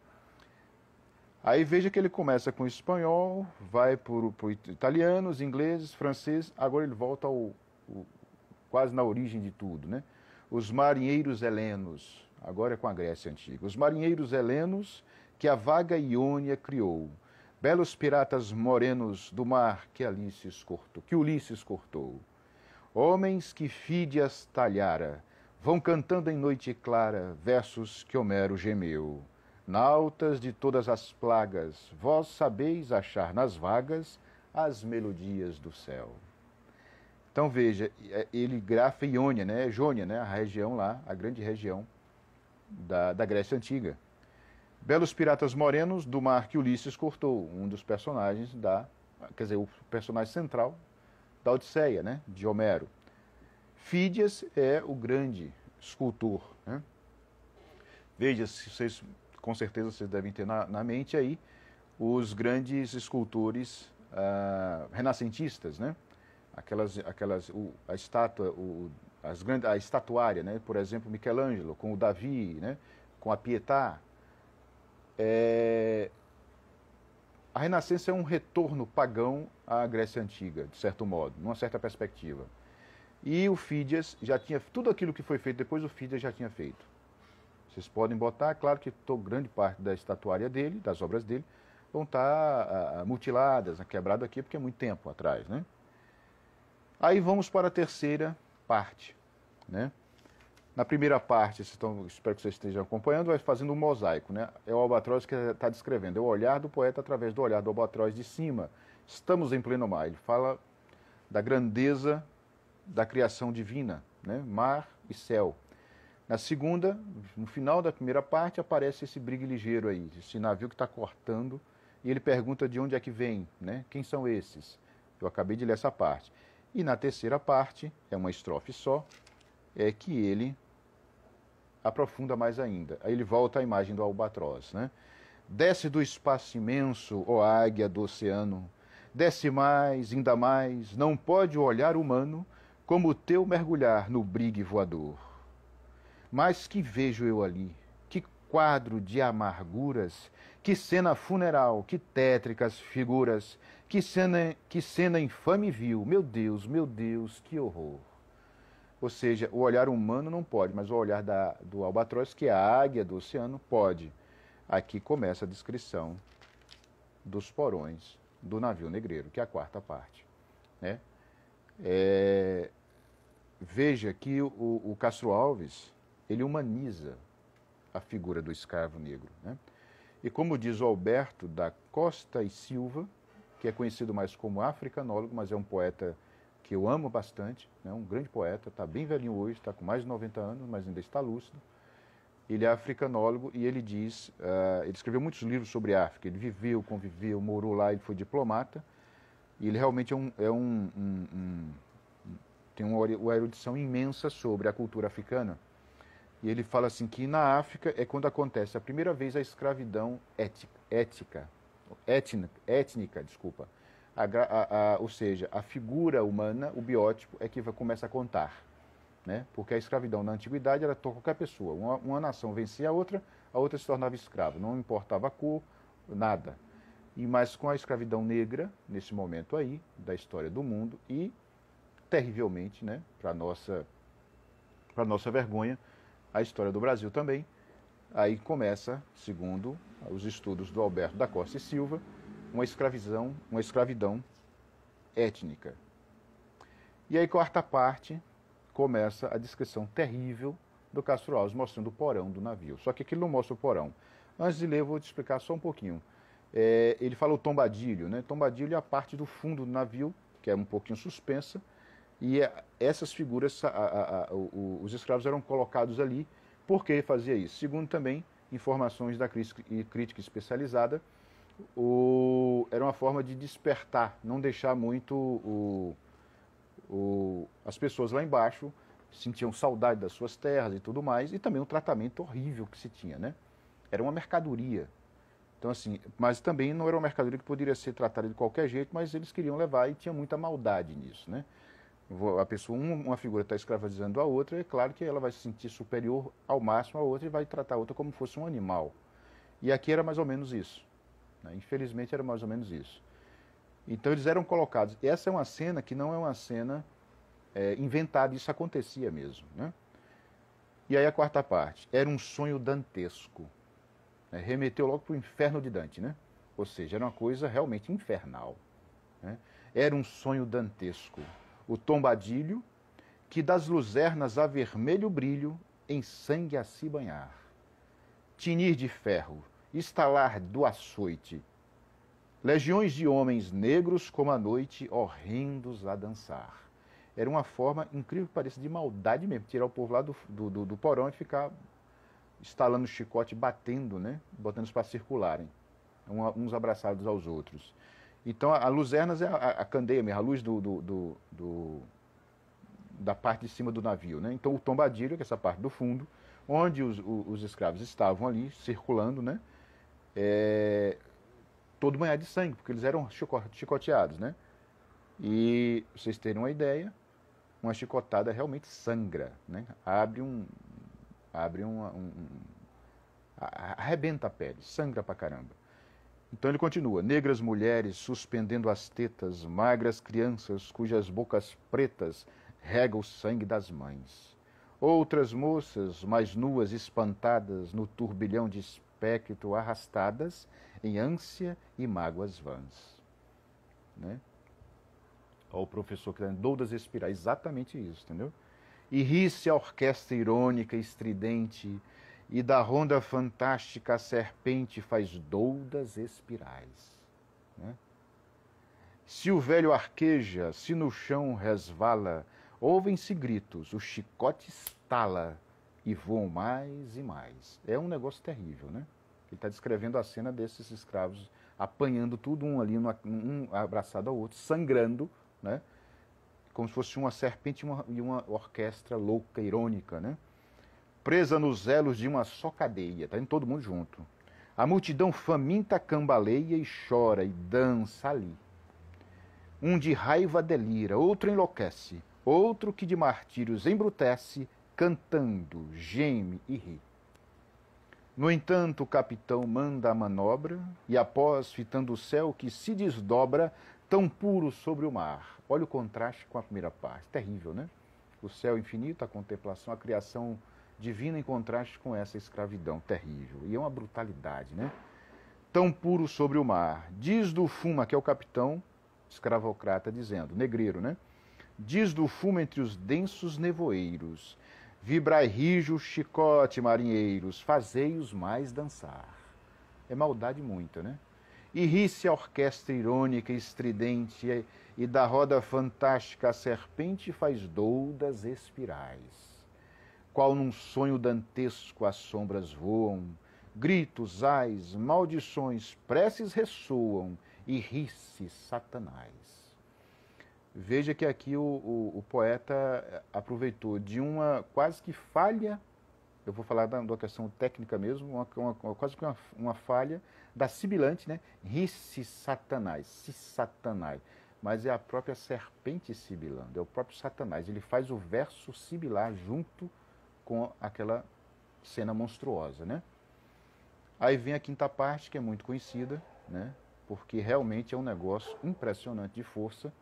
Aí veja que ele começa com o espanhol, vai por italianos, ingleses, franceses, agora ele volta quase na origem de tudo, né? Os marinheiros helenos, agora é com a Grécia Antiga, os marinheiros helenos que a vaga Iônia criou, belos piratas morenos do mar que Ulisses cortou, homens que Fídias talhara, vão cantando em noite clara versos que Homero gemeu. Nautas de todas as plagas, vós sabeis achar nas vagas as melodias do céu. Então veja, ele grafa Iônia, né? Jônia, né? A região lá, a grande região da Grécia Antiga. Belos piratas morenos do mar que Ulisses cortou, um dos personagens quer dizer, o personagem central da Odisseia, né? De Homero. Fídias é o grande escultor, né? Veja, com certeza vocês devem ter na mente aí os grandes escultores renascentistas, né? A estátua, a estatuária, né? Por exemplo, Michelangelo com o Davi, né? Com a Pietà. A Renascença é um retorno pagão à Grécia Antiga, de certo modo, numa certa perspectiva. E o Fídias já tinha, tudo aquilo que foi feito depois, o Fídias já tinha feito. Vocês podem botar, claro que grande parte da estatuária dele, das obras dele, vão estar mutiladas, quebradas aqui, porque é muito tempo atrás, né? Aí vamos para a terceira parte, né? Na primeira parte, espero que vocês estejam acompanhando, vai fazendo um mosaico, né? É o albatroz que está descrevendo, é o olhar do poeta através do olhar do albatroz de cima. Estamos em pleno mar, ele fala da grandeza da criação divina, né? Mar e céu. Na segunda, no final da primeira parte, aparece esse brigue ligeiro aí, esse navio que está cortando, e ele pergunta de onde é que vem, né? Quem são esses? Eu acabei de ler essa parte. E na terceira parte, é uma estrofe só, é que ele aprofunda mais ainda. Aí ele volta à imagem do albatroz, né? Desce do espaço imenso, ó águia do oceano, desce mais, ainda mais, não pode o olhar humano como o teu mergulhar no brigue voador. Mas que vejo eu ali, que quadro de amarguras, que cena funeral, que tétricas figuras, que cena infame vil, meu Deus, que horror. Ou seja, o olhar humano não pode, mas o olhar do albatroz, que é a águia do oceano, pode. Aqui começa a descrição dos porões do navio negreiro, que é a quarta parte, né? Veja que o Castro Alves, ele humaniza a figura do escravo negro, né? E como diz o Alberto da Costa e Silva, que é conhecido mais como africanólogo, mas é um poeta que eu amo bastante, né? Um grande poeta, está bem velhinho hoje, está com mais de 90 anos, mas ainda está lúcido. Ele é africanólogo e ele diz, ele escreveu muitos livros sobre a África, ele viveu, conviveu, morou lá, ele foi diplomata, e ele realmente tem uma erudição imensa sobre a cultura africana. E ele fala assim que na África é quando acontece a primeira vez a escravidão étnica, ou seja, a figura humana, o biótipo, é que começa a contar. Né? Porque a escravidão na antiguidade era qualquer pessoa. Uma nação vencia a outra se tornava escrava. Não importava a cor, nada. Mas com a escravidão negra, nesse momento aí, da história do mundo, e terrivelmente, né, para nossa vergonha, a história do Brasil também, aí começa, segundo os estudos do Alberto da Costa e Silva, uma escravidão étnica. E aí, quarta parte, começa a descrição terrível do Castro Alves, mostrando o porão do navio. Só que aqui ele não mostra o porão. Antes de ler, eu vou te explicar só um pouquinho. Ele fala o tombadilho, né? Tombadilho é a parte do fundo do navio, que é um pouquinho suspensa, e essas figuras, os escravos eram colocados ali. Por que ele fazia isso? Segundo também informações da crítica especializada, era uma forma de despertar, não deixar muito as pessoas lá embaixo sentiam saudade das suas terras e tudo mais, e também um tratamento horrível que se tinha, né? Era uma mercadoria. Então, assim, mas também não era uma mercadoria que poderia ser tratada de qualquer jeito, mas eles queriam levar e tinha muita maldade nisso, né? A pessoa, uma figura está escravizando a outra, é claro que ela vai se sentir superior ao máximo à outra e vai tratar a outra como fosse um animal. E aqui era mais ou menos isso, né? Infelizmente era mais ou menos isso. Então eles eram colocados. Essa é uma cena que não é uma cena inventada, isso acontecia mesmo, né? E aí a quarta parte. Era um sonho dantesco. Né? Remeteu logo para o inferno de Dante, né? Ou seja, era uma coisa realmente infernal. Né? Era um sonho dantesco. O tombadilho, que das luzernas a vermelho brilho, em sangue a se banhar. Tinir de ferro, estalar do açoite, legiões de homens negros como a noite, horrendos a dançar. Era uma forma, incrível que pareça, de maldade mesmo, tirar o povo lá do porão e ficar estalando chicote, batendo, né? Botando-os para circularem, uns abraçados aos outros. Então a luzernas é a candeia mesmo, a luz da parte de cima do navio, né? Então o tombadilho, que é essa parte do fundo, onde os escravos estavam ali, circulando, né? Todo banhado de sangue, porque eles eram chicoteados, né? E vocês terem uma ideia, uma chicotada realmente sangra, né? Arrebenta a pele, sangra pra caramba. Então ele continua: negras mulheres suspendendo as tetas, magras crianças cujas bocas pretas rega o sangue das mães. Outras moças, mais nuas, espantadas no turbilhão de espectro, arrastadas em ânsia e mágoas vãs. Né? Olha o professor que doudas espirais, exatamente isso, entendeu? E ri-se a orquestra irônica, estridente, e da ronda fantástica a serpente faz doudas espirais. Né? Se o velho arqueja, se no chão resvala, ouvem-se gritos, o chicote estala e voam mais e mais. É um negócio terrível, né? Ele está descrevendo a cena desses escravos apanhando tudo, um ali, um abraçado ao outro, sangrando, né? Como se fosse uma serpente e uma orquestra louca, irônica, né? Presa nos elos de uma só cadeia, está indo todo mundo junto. A multidão faminta cambaleia e chora e dança ali. Um de raiva delira, outro enlouquece, outro que de martírios embrutece, cantando, geme e ri. No entanto, o capitão manda a manobra e, após fitando o céu que se desdobra, tão puro sobre o mar. Olha o contraste com a primeira parte. Terrível, né? O céu infinito, a contemplação, a criação divina em contraste com essa escravidão terrível. E é uma brutalidade, né? Tão puro sobre o mar. Diz do Fuma, que é o capitão escravocrata, dizendo, negreiro, né? Diz do Fuma entre os densos nevoeiros. Vibrai rijo, chicote, marinheiros, fazei-os mais dançar. É maldade muita, né? E ri-se a orquestra irônica e estridente, e da roda fantástica a serpente faz doudas espirais. Qual num sonho dantesco as sombras voam, gritos, ais, maldições, preces ressoam, e ri-se Satanás. Veja que aqui o poeta aproveitou de uma quase que falha Eu vou falar da questão técnica mesmo, quase que uma falha da sibilante, né? Risse Satanás, se Satanás. Mas é a própria serpente sibilando, é o próprio Satanás. Ele faz o verso sibilar junto com aquela cena monstruosa, né? Aí vem a quinta parte, que é muito conhecida, né? Porque realmente é um negócio impressionante de força,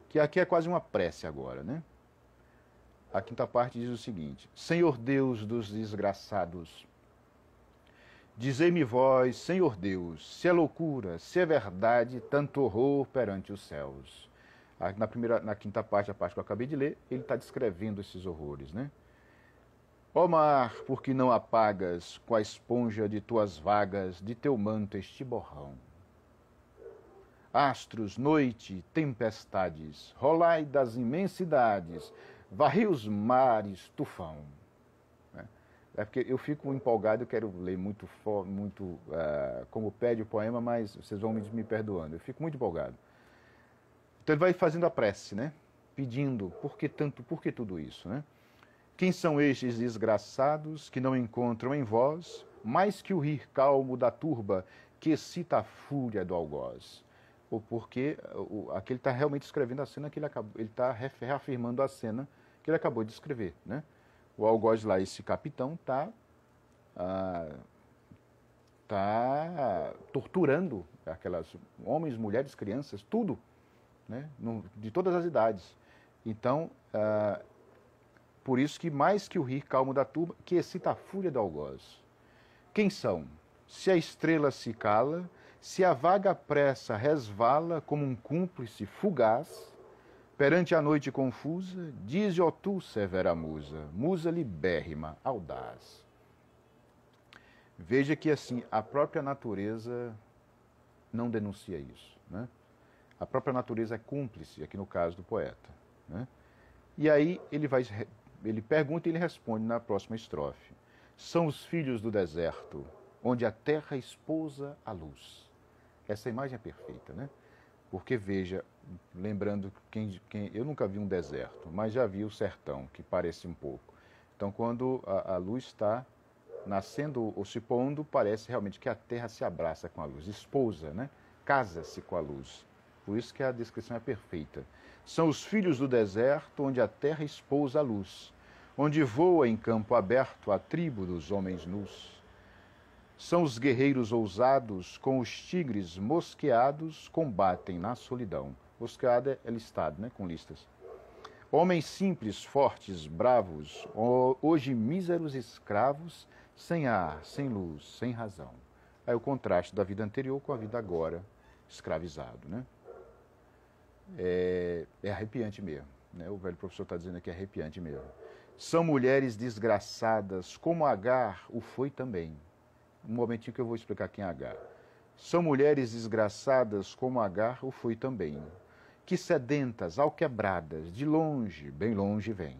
que aqui é quase uma prece agora, né? A quinta parte diz o seguinte: Senhor Deus dos desgraçados, dizei-me vós, Senhor Deus, se é loucura, se é verdade, tanto horror perante os céus. Na quinta parte, a parte que eu acabei de ler, ele está descrevendo esses horrores, né? Ó mar, por que não apagas com a esponja de tuas vagas, de teu manto este borrão? Astros, noite, tempestades, rolai das imensidades, varrei os mares, tufão. É porque eu fico empolgado, eu quero ler muito como pede o poema, mas vocês vão me perdoando. Eu fico muito empolgado. Então ele vai fazendo a prece, né? Pedindo, por que tudo isso, né? Quem são estes desgraçados que não encontram em vós mais que o rir calmo da turba que excita a fúria do algoz? Ou porque aqui ele está realmente escrevendo a cena que ele está reafirmando a cena que ele acabou de escrever, né? O algoz lá, esse capitão, está torturando aquelas homens, mulheres, crianças, tudo, né? De todas as idades. Então, por isso que mais que o rir calmo da turba, que excita a fúria do algoz. Quem são? Se a estrela se cala, se a vaga pressa resvala como um cúmplice fugaz, perante a noite confusa, dize, ó tu, severa musa, musa libérrima, audaz. Veja que, assim, a própria natureza não denuncia isso, né? A própria natureza é cúmplice, aqui no caso do poeta, né? E aí ele pergunta e ele responde na próxima estrofe. São os filhos do deserto, onde a terra expousa a luz. Essa imagem é perfeita, né? Porque, veja, lembrando, eu nunca vi um deserto, mas já vi o sertão, que parece um pouco. Então, quando a luz está nascendo ou se pondo, parece realmente que a terra se abraça com a luz, espousa, né? Casa-se com a luz. Por isso que a descrição é perfeita. São os filhos do deserto, onde a terra expousa a luz, onde voa em campo aberto a tribo dos homens nus. São os guerreiros ousados, com os tigres mosqueados, combatem na solidão. Mosqueado é listado, né? Com listas. Homens simples, fortes, bravos, hoje míseros escravos, sem ar, sem luz, sem razão. Aí o contraste da vida anterior com a vida agora, escravizado, né? É arrepiante mesmo, né? O velho professor está dizendo que é arrepiante mesmo. São mulheres desgraçadas, como Agar o foi também. Um momentinho que eu vou explicar quem é Agar. São mulheres desgraçadas como Agar o foi também, que sedentas, alquebradas, de longe, bem longe vêm,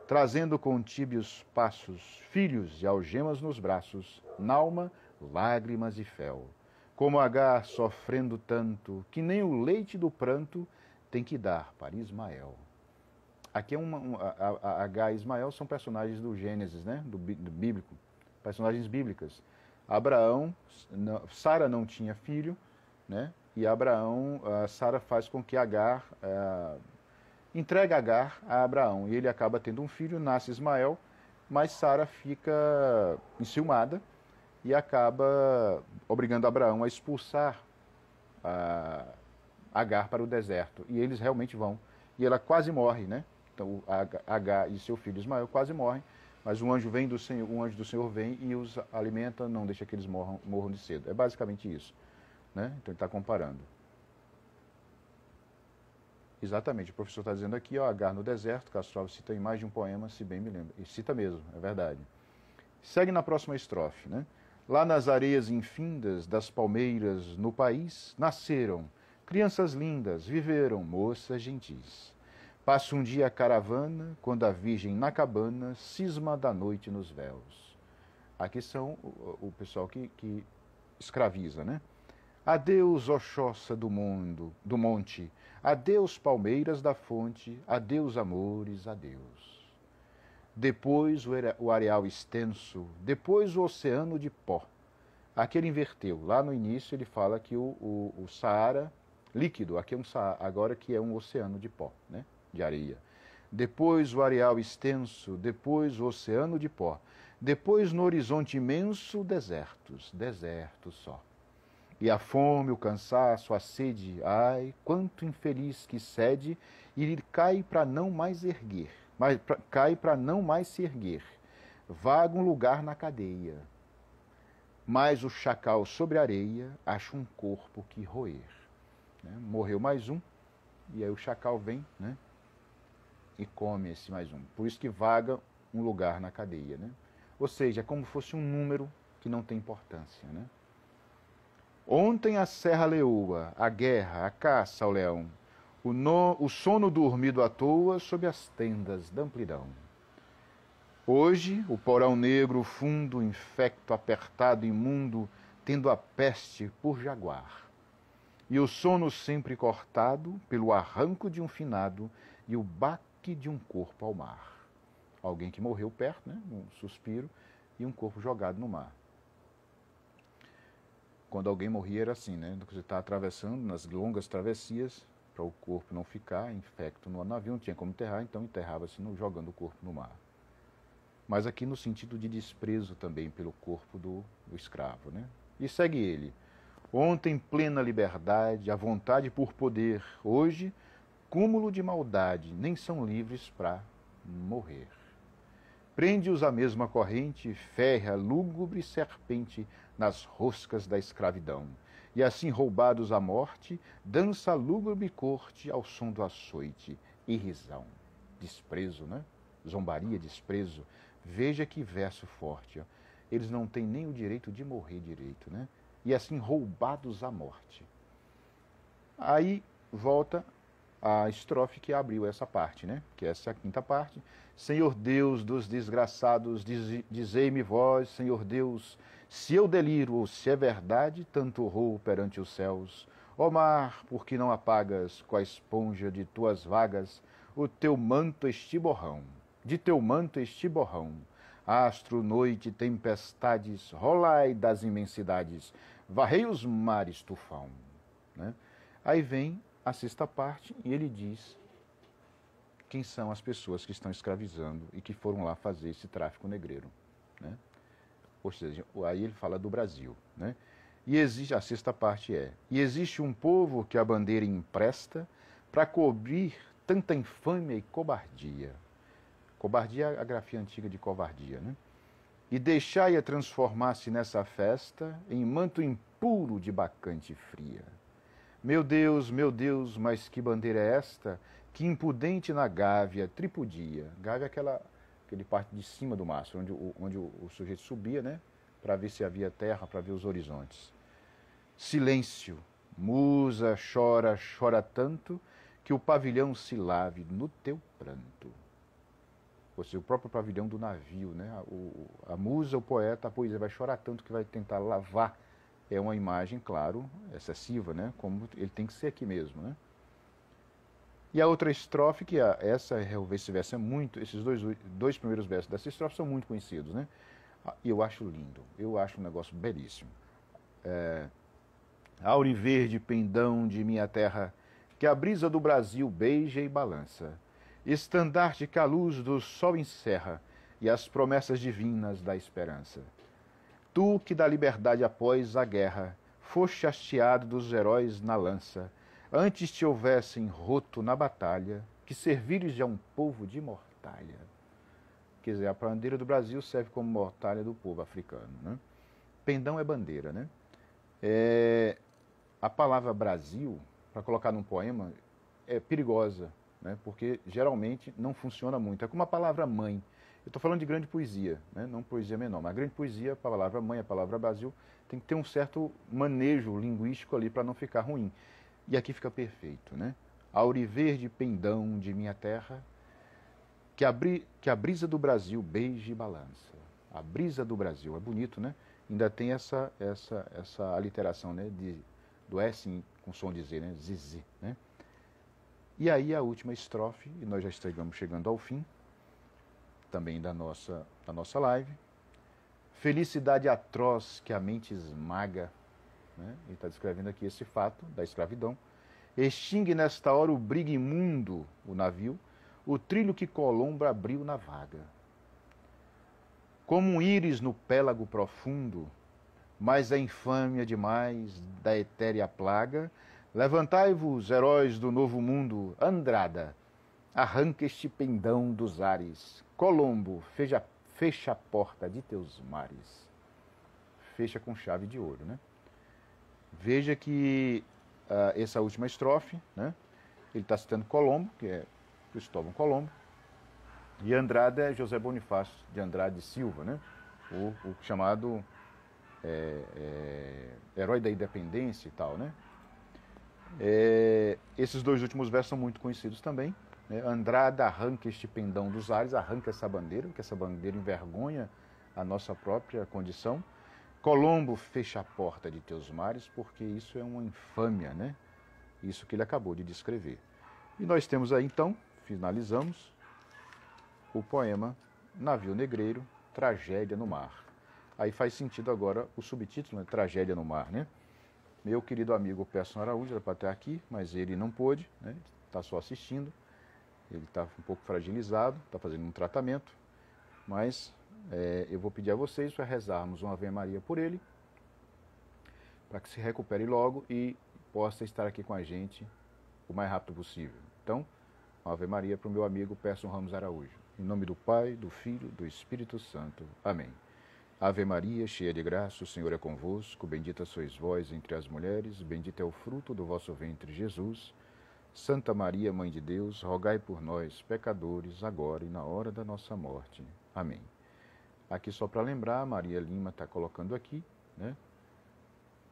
trazendo com tíbios passos filhos e algemas nos braços, nalma, lágrimas e fel. Como Agar sofrendo tanto, que nem o leite do pranto tem que dar para Ismael. Aqui Agar e Ismael são personagens do Gênesis, né? do bíblico, personagens bíblicas. Sara não tinha filho, né? E Sara faz com que Agar entrega Agar a Abraão. E ele acaba tendo um filho, nasce Ismael, mas Sara fica enciumada e acaba obrigando Abraão a expulsar Agar para o deserto. E eles realmente vão. E ela quase morre, né? Então Agar e seu filho Ismael quase morrem. Mas um anjo do Senhor vem e os alimenta, não deixa que eles morram de cedo. É basicamente isso, né? Então ele está comparando. Exatamente, o professor está dizendo aqui, ó, Agar no deserto, Castro cita em mais de um poema, se bem me lembro. E cita mesmo, é verdade. Segue na próxima estrofe, né? Lá nas areias infindas das palmeiras no país, nasceram crianças lindas, viveram moças gentis. Passa um dia a caravana, quando a virgem na cabana cisma da noite nos véus. Aqui são o pessoal que escraviza, né? Adeus, ó choça do monte, adeus, palmeiras da fonte, adeus, amores, adeus. depois o areal extenso, depois o oceano de pó. Aqui ele inverteu. Lá no início ele fala que o Saara líquido, aqui é agora que é um oceano de pó, né? De areia. Depois o areal extenso, depois o oceano de pó. Depois no horizonte imenso, desertos, desertos só. E a fome, o cansaço, a sede, ai, quanto infeliz que cede, e ele cai para não mais erguer, cai para não mais se erguer. Vaga um lugar na cadeia. Mas o chacal sobre a areia acha um corpo que roer. Né? Morreu mais um, e aí o chacal vem, né? E come esse mais um. Por isso que vaga um lugar na cadeia, né? Ou seja, é como se fosse um número que não tem importância, né? Ontem a serra leoa, a guerra, a caça ao leão, o sono dormido à toa sob as tendas da amplidão. Hoje, o porão negro, fundo, infecto, apertado, imundo, tendo a peste por jaguar. E o sono sempre cortado pelo arranco de um finado e o baque de um corpo ao mar. Alguém que morreu perto, né? Um suspiro, e um corpo jogado no mar. Quando alguém morria era assim, né? Você está atravessando nas longas travessias, para o corpo não ficar infecto no navio, não tinha como enterrar, então enterrava-se jogando o corpo no mar. Mas aqui no sentido de desprezo também pelo corpo do escravo, né? E segue ele. Ontem plena liberdade, a vontade por poder, hoje cúmulo de maldade, nem são livres para morrer. Prende-os a mesma corrente, férrea, lúgubre serpente nas roscas da escravidão. E assim roubados à morte, dança a lúgubre corte ao som do açoite e risão. Desprezo, né? Zombaria, desprezo. Veja que verso forte. Ó. Eles não têm nem o direito de morrer direito, né? E assim roubados à morte. Aí volta a estrofe que abriu essa parte, né? Que essa é a quinta parte. Senhor Deus dos desgraçados, dizei-me vós, Senhor Deus, se eu deliro ou se é verdade, tanto horror perante os céus. Ó mar, por que não apagas com a esponja de tuas vagas o teu manto este borrão? De teu manto este borrão. Astro, noite, tempestades, rolai das imensidades, varrei os mares tufão. Né? Aí vem a sexta parte e ele diz quem são as pessoas que estão escravizando e que foram lá fazer esse tráfico negreiro. Né? Ou seja, aí ele fala do Brasil. Né? E existe, a sexta parte é, e existe um povo que a bandeira empresta para cobrir tanta infâmia e cobardia. Cobardia é a grafia antiga de covardia, né? E deixai-a transformar-se nessa festa em manto impuro de bacante fria. Meu Deus, mas que bandeira é esta? Que impudente na gávea tripudia. Gávea é aquele parte de cima do mastro, onde o sujeito subia, né? Para ver se havia terra, para ver os horizontes. Silêncio, musa chora, chora tanto, que o pavilhão se lave no teu pranto. Ou seja, o próprio pavilhão do navio, né? A musa, o poeta, a poesia vai chorar tanto que vai tentar lavar. É uma imagem, claro, excessiva, né? Como ele tem que ser aqui mesmo, né? E a outra estrofe, que esse verso é muito, esses dois primeiros versos dessa estrofe são muito conhecidos, né? E eu acho lindo, eu acho um negócio belíssimo. Auriverde pendão de minha terra, que a brisa do Brasil beija e balança. Estandarte que a luz do sol encerra e as promessas divinas da esperança. Tu que da liberdade após a guerra foste hasteado dos heróis na lança, antes te houvessem roto na batalha, que servires de a um povo de mortalha. Quer dizer, a bandeira do Brasil serve como mortalha do povo africano. Né? Pendão é bandeira, né? A palavra Brasil, para colocar num poema, é perigosa. Né, porque geralmente não funciona muito. É como a palavra mãe. Eu estou falando de grande poesia, né, não poesia menor, mas a grande poesia, a palavra mãe, a palavra Brasil, tem que ter um certo manejo linguístico ali para não ficar ruim. E aqui fica perfeito. Né? Auriverde pendão de minha terra, que a brisa do Brasil beije e balança. A brisa do Brasil, é bonito, né? Ainda tem essa aliteração, né, do S com som de Z, né? Zizi, né? E aí a última estrofe, e nós já estamos chegando ao fim, também da nossa live. Felicidade atroz que a mente esmaga, né? Ele está descrevendo aqui esse fato da escravidão. Extingue nesta hora o brigue imundo, o navio, o trilho que Colombo abriu na vaga. Como um íris no pélago profundo, mas a infâmia demais da etérea plaga, levantai-vos, heróis do novo mundo, Andrada, arranca este pendão dos ares. Colombo, fecha a porta de teus mares. Fecha com chave de ouro, né? Veja que essa última estrofe, né? Ele está citando Colombo, que é Cristóvão Colombo, e Andrada é José Bonifácio de Andrade Silva, né? O chamado herói da independência e tal, né? Esses dois últimos versos são muito conhecidos também, né? Andrada arranca este pendão dos ares, arranca essa bandeira, que essa bandeira envergonha a nossa própria condição. Colombo, fecha a porta de teus mares, porque isso é uma infâmia, né? Isso que ele acabou de descrever. E nós temos aí, então, finalizamos o poema Navio Negreiro, Tragédia no Mar. Aí faz sentido agora o subtítulo, né? Tragédia no Mar, né? Meu querido amigo Persson Araújo era para estar aqui, mas ele não pôde, né? Está só assistindo. Ele está um pouco fragilizado, está fazendo um tratamento, mas eu vou pedir a vocês para rezarmos uma Ave Maria por ele, para que se recupere logo e possa estar aqui com a gente o mais rápido possível. Então, uma Ave Maria para o meu amigo Persson Ramos Araújo. Em nome do Pai, do Filho, do Espírito Santo. Amém. Ave Maria, cheia de graça, o Senhor é convosco, bendita sois vós entre as mulheres, bendito é o fruto do vosso ventre, Jesus. Santa Maria, Mãe de Deus, rogai por nós, pecadores, agora e na hora da nossa morte. Amém. Aqui só para lembrar, a Maria Lima está colocando aqui, né,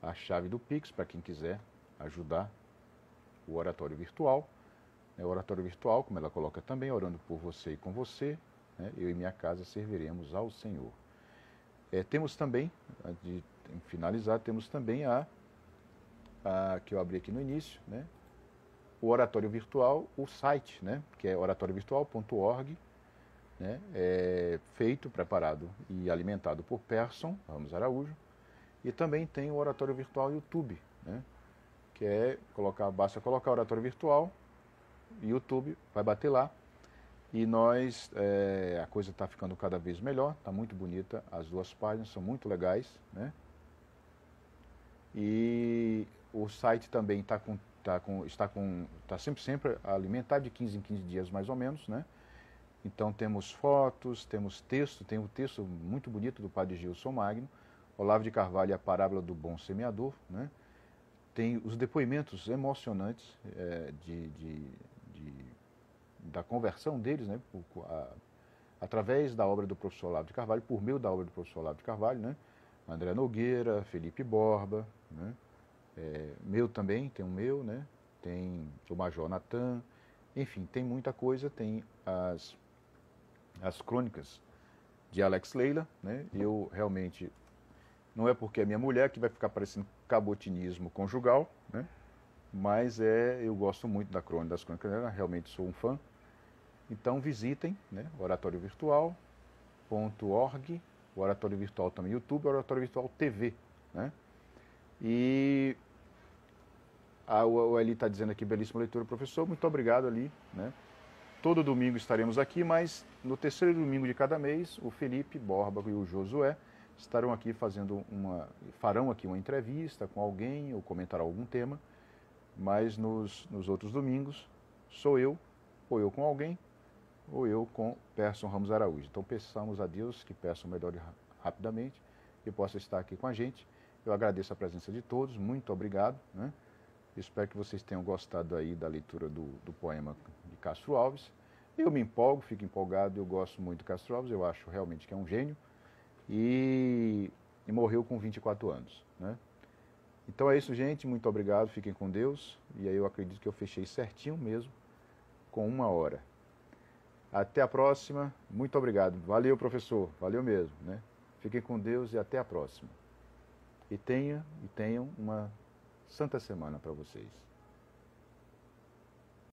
a chave do Pix, para quem quiser ajudar o oratório virtual. O oratório virtual, como ela coloca também, orando por você e com você, né, eu e minha casa serviremos ao Senhor. Temos também, antes de finalizar, temos também a que eu abri aqui no início, né, o oratório virtual, o site, né, que é oratoriovirtual.org, né, feito, preparado e alimentado por Persson Ramos Araújo. E também tem o oratório virtual YouTube, né, que basta colocar oratório virtual, YouTube, vai bater lá. E nós, a coisa está ficando cada vez melhor, está muito bonita, as duas páginas são muito legais, né? E o site também está sempre alimentado de 15 em 15 dias mais ou menos, né? Então temos fotos, temos texto, tem um texto muito bonito do Padre Gilson Magno, Olavo de Carvalho e a Parábola do Bom Semeador, né? Tem os depoimentos emocionantes da conversão deles, né, através da obra do professor Olavo de Carvalho, por meio da obra do professor Olavo de Carvalho, né, André Nogueira, Felipe Borba, né, meu também, tem o meu, né, tem o Major Natan, enfim, tem muita coisa, tem as crônicas de Alex Leila, né, eu realmente, não é porque é minha mulher que vai ficar parecendo cabotinismo conjugal, né, mas eu gosto muito das crônicas dela, realmente sou um fã. Então visitem, né, oratoriovirtual.org, o Oratório Virtual também YouTube, o Oratório Virtual TV, né? E o Eli está dizendo aqui, belíssima leitura, professor, muito obrigado, Ali, né? Todo domingo estaremos aqui, mas no terceiro domingo de cada mês, o Felipe Borba e o Josué estarão aqui farão aqui uma entrevista com alguém ou comentarão algum tema, mas nos outros domingos sou eu, ou eu com alguém, ou eu com Persson Ramos Araújo. Então peçamos a Deus que Persson melhore rapidamente e possa estar aqui com a gente. Eu agradeço a presença de todos, muito obrigado, né? Espero que vocês tenham gostado aí da leitura do poema de Castro Alves. Eu me empolgo, fico empolgado, eu gosto muito de Castro Alves, eu acho realmente que é um gênio. E morreu com 24 anos, né? Então é isso, gente. Muito obrigado. Fiquem com Deus. E aí eu acredito que eu fechei certinho mesmo, com 1 hora. Até a próxima. Muito obrigado. Valeu, professor. Valeu mesmo, né? Fiquem com Deus e até a próxima. E tenham uma santa semana para vocês.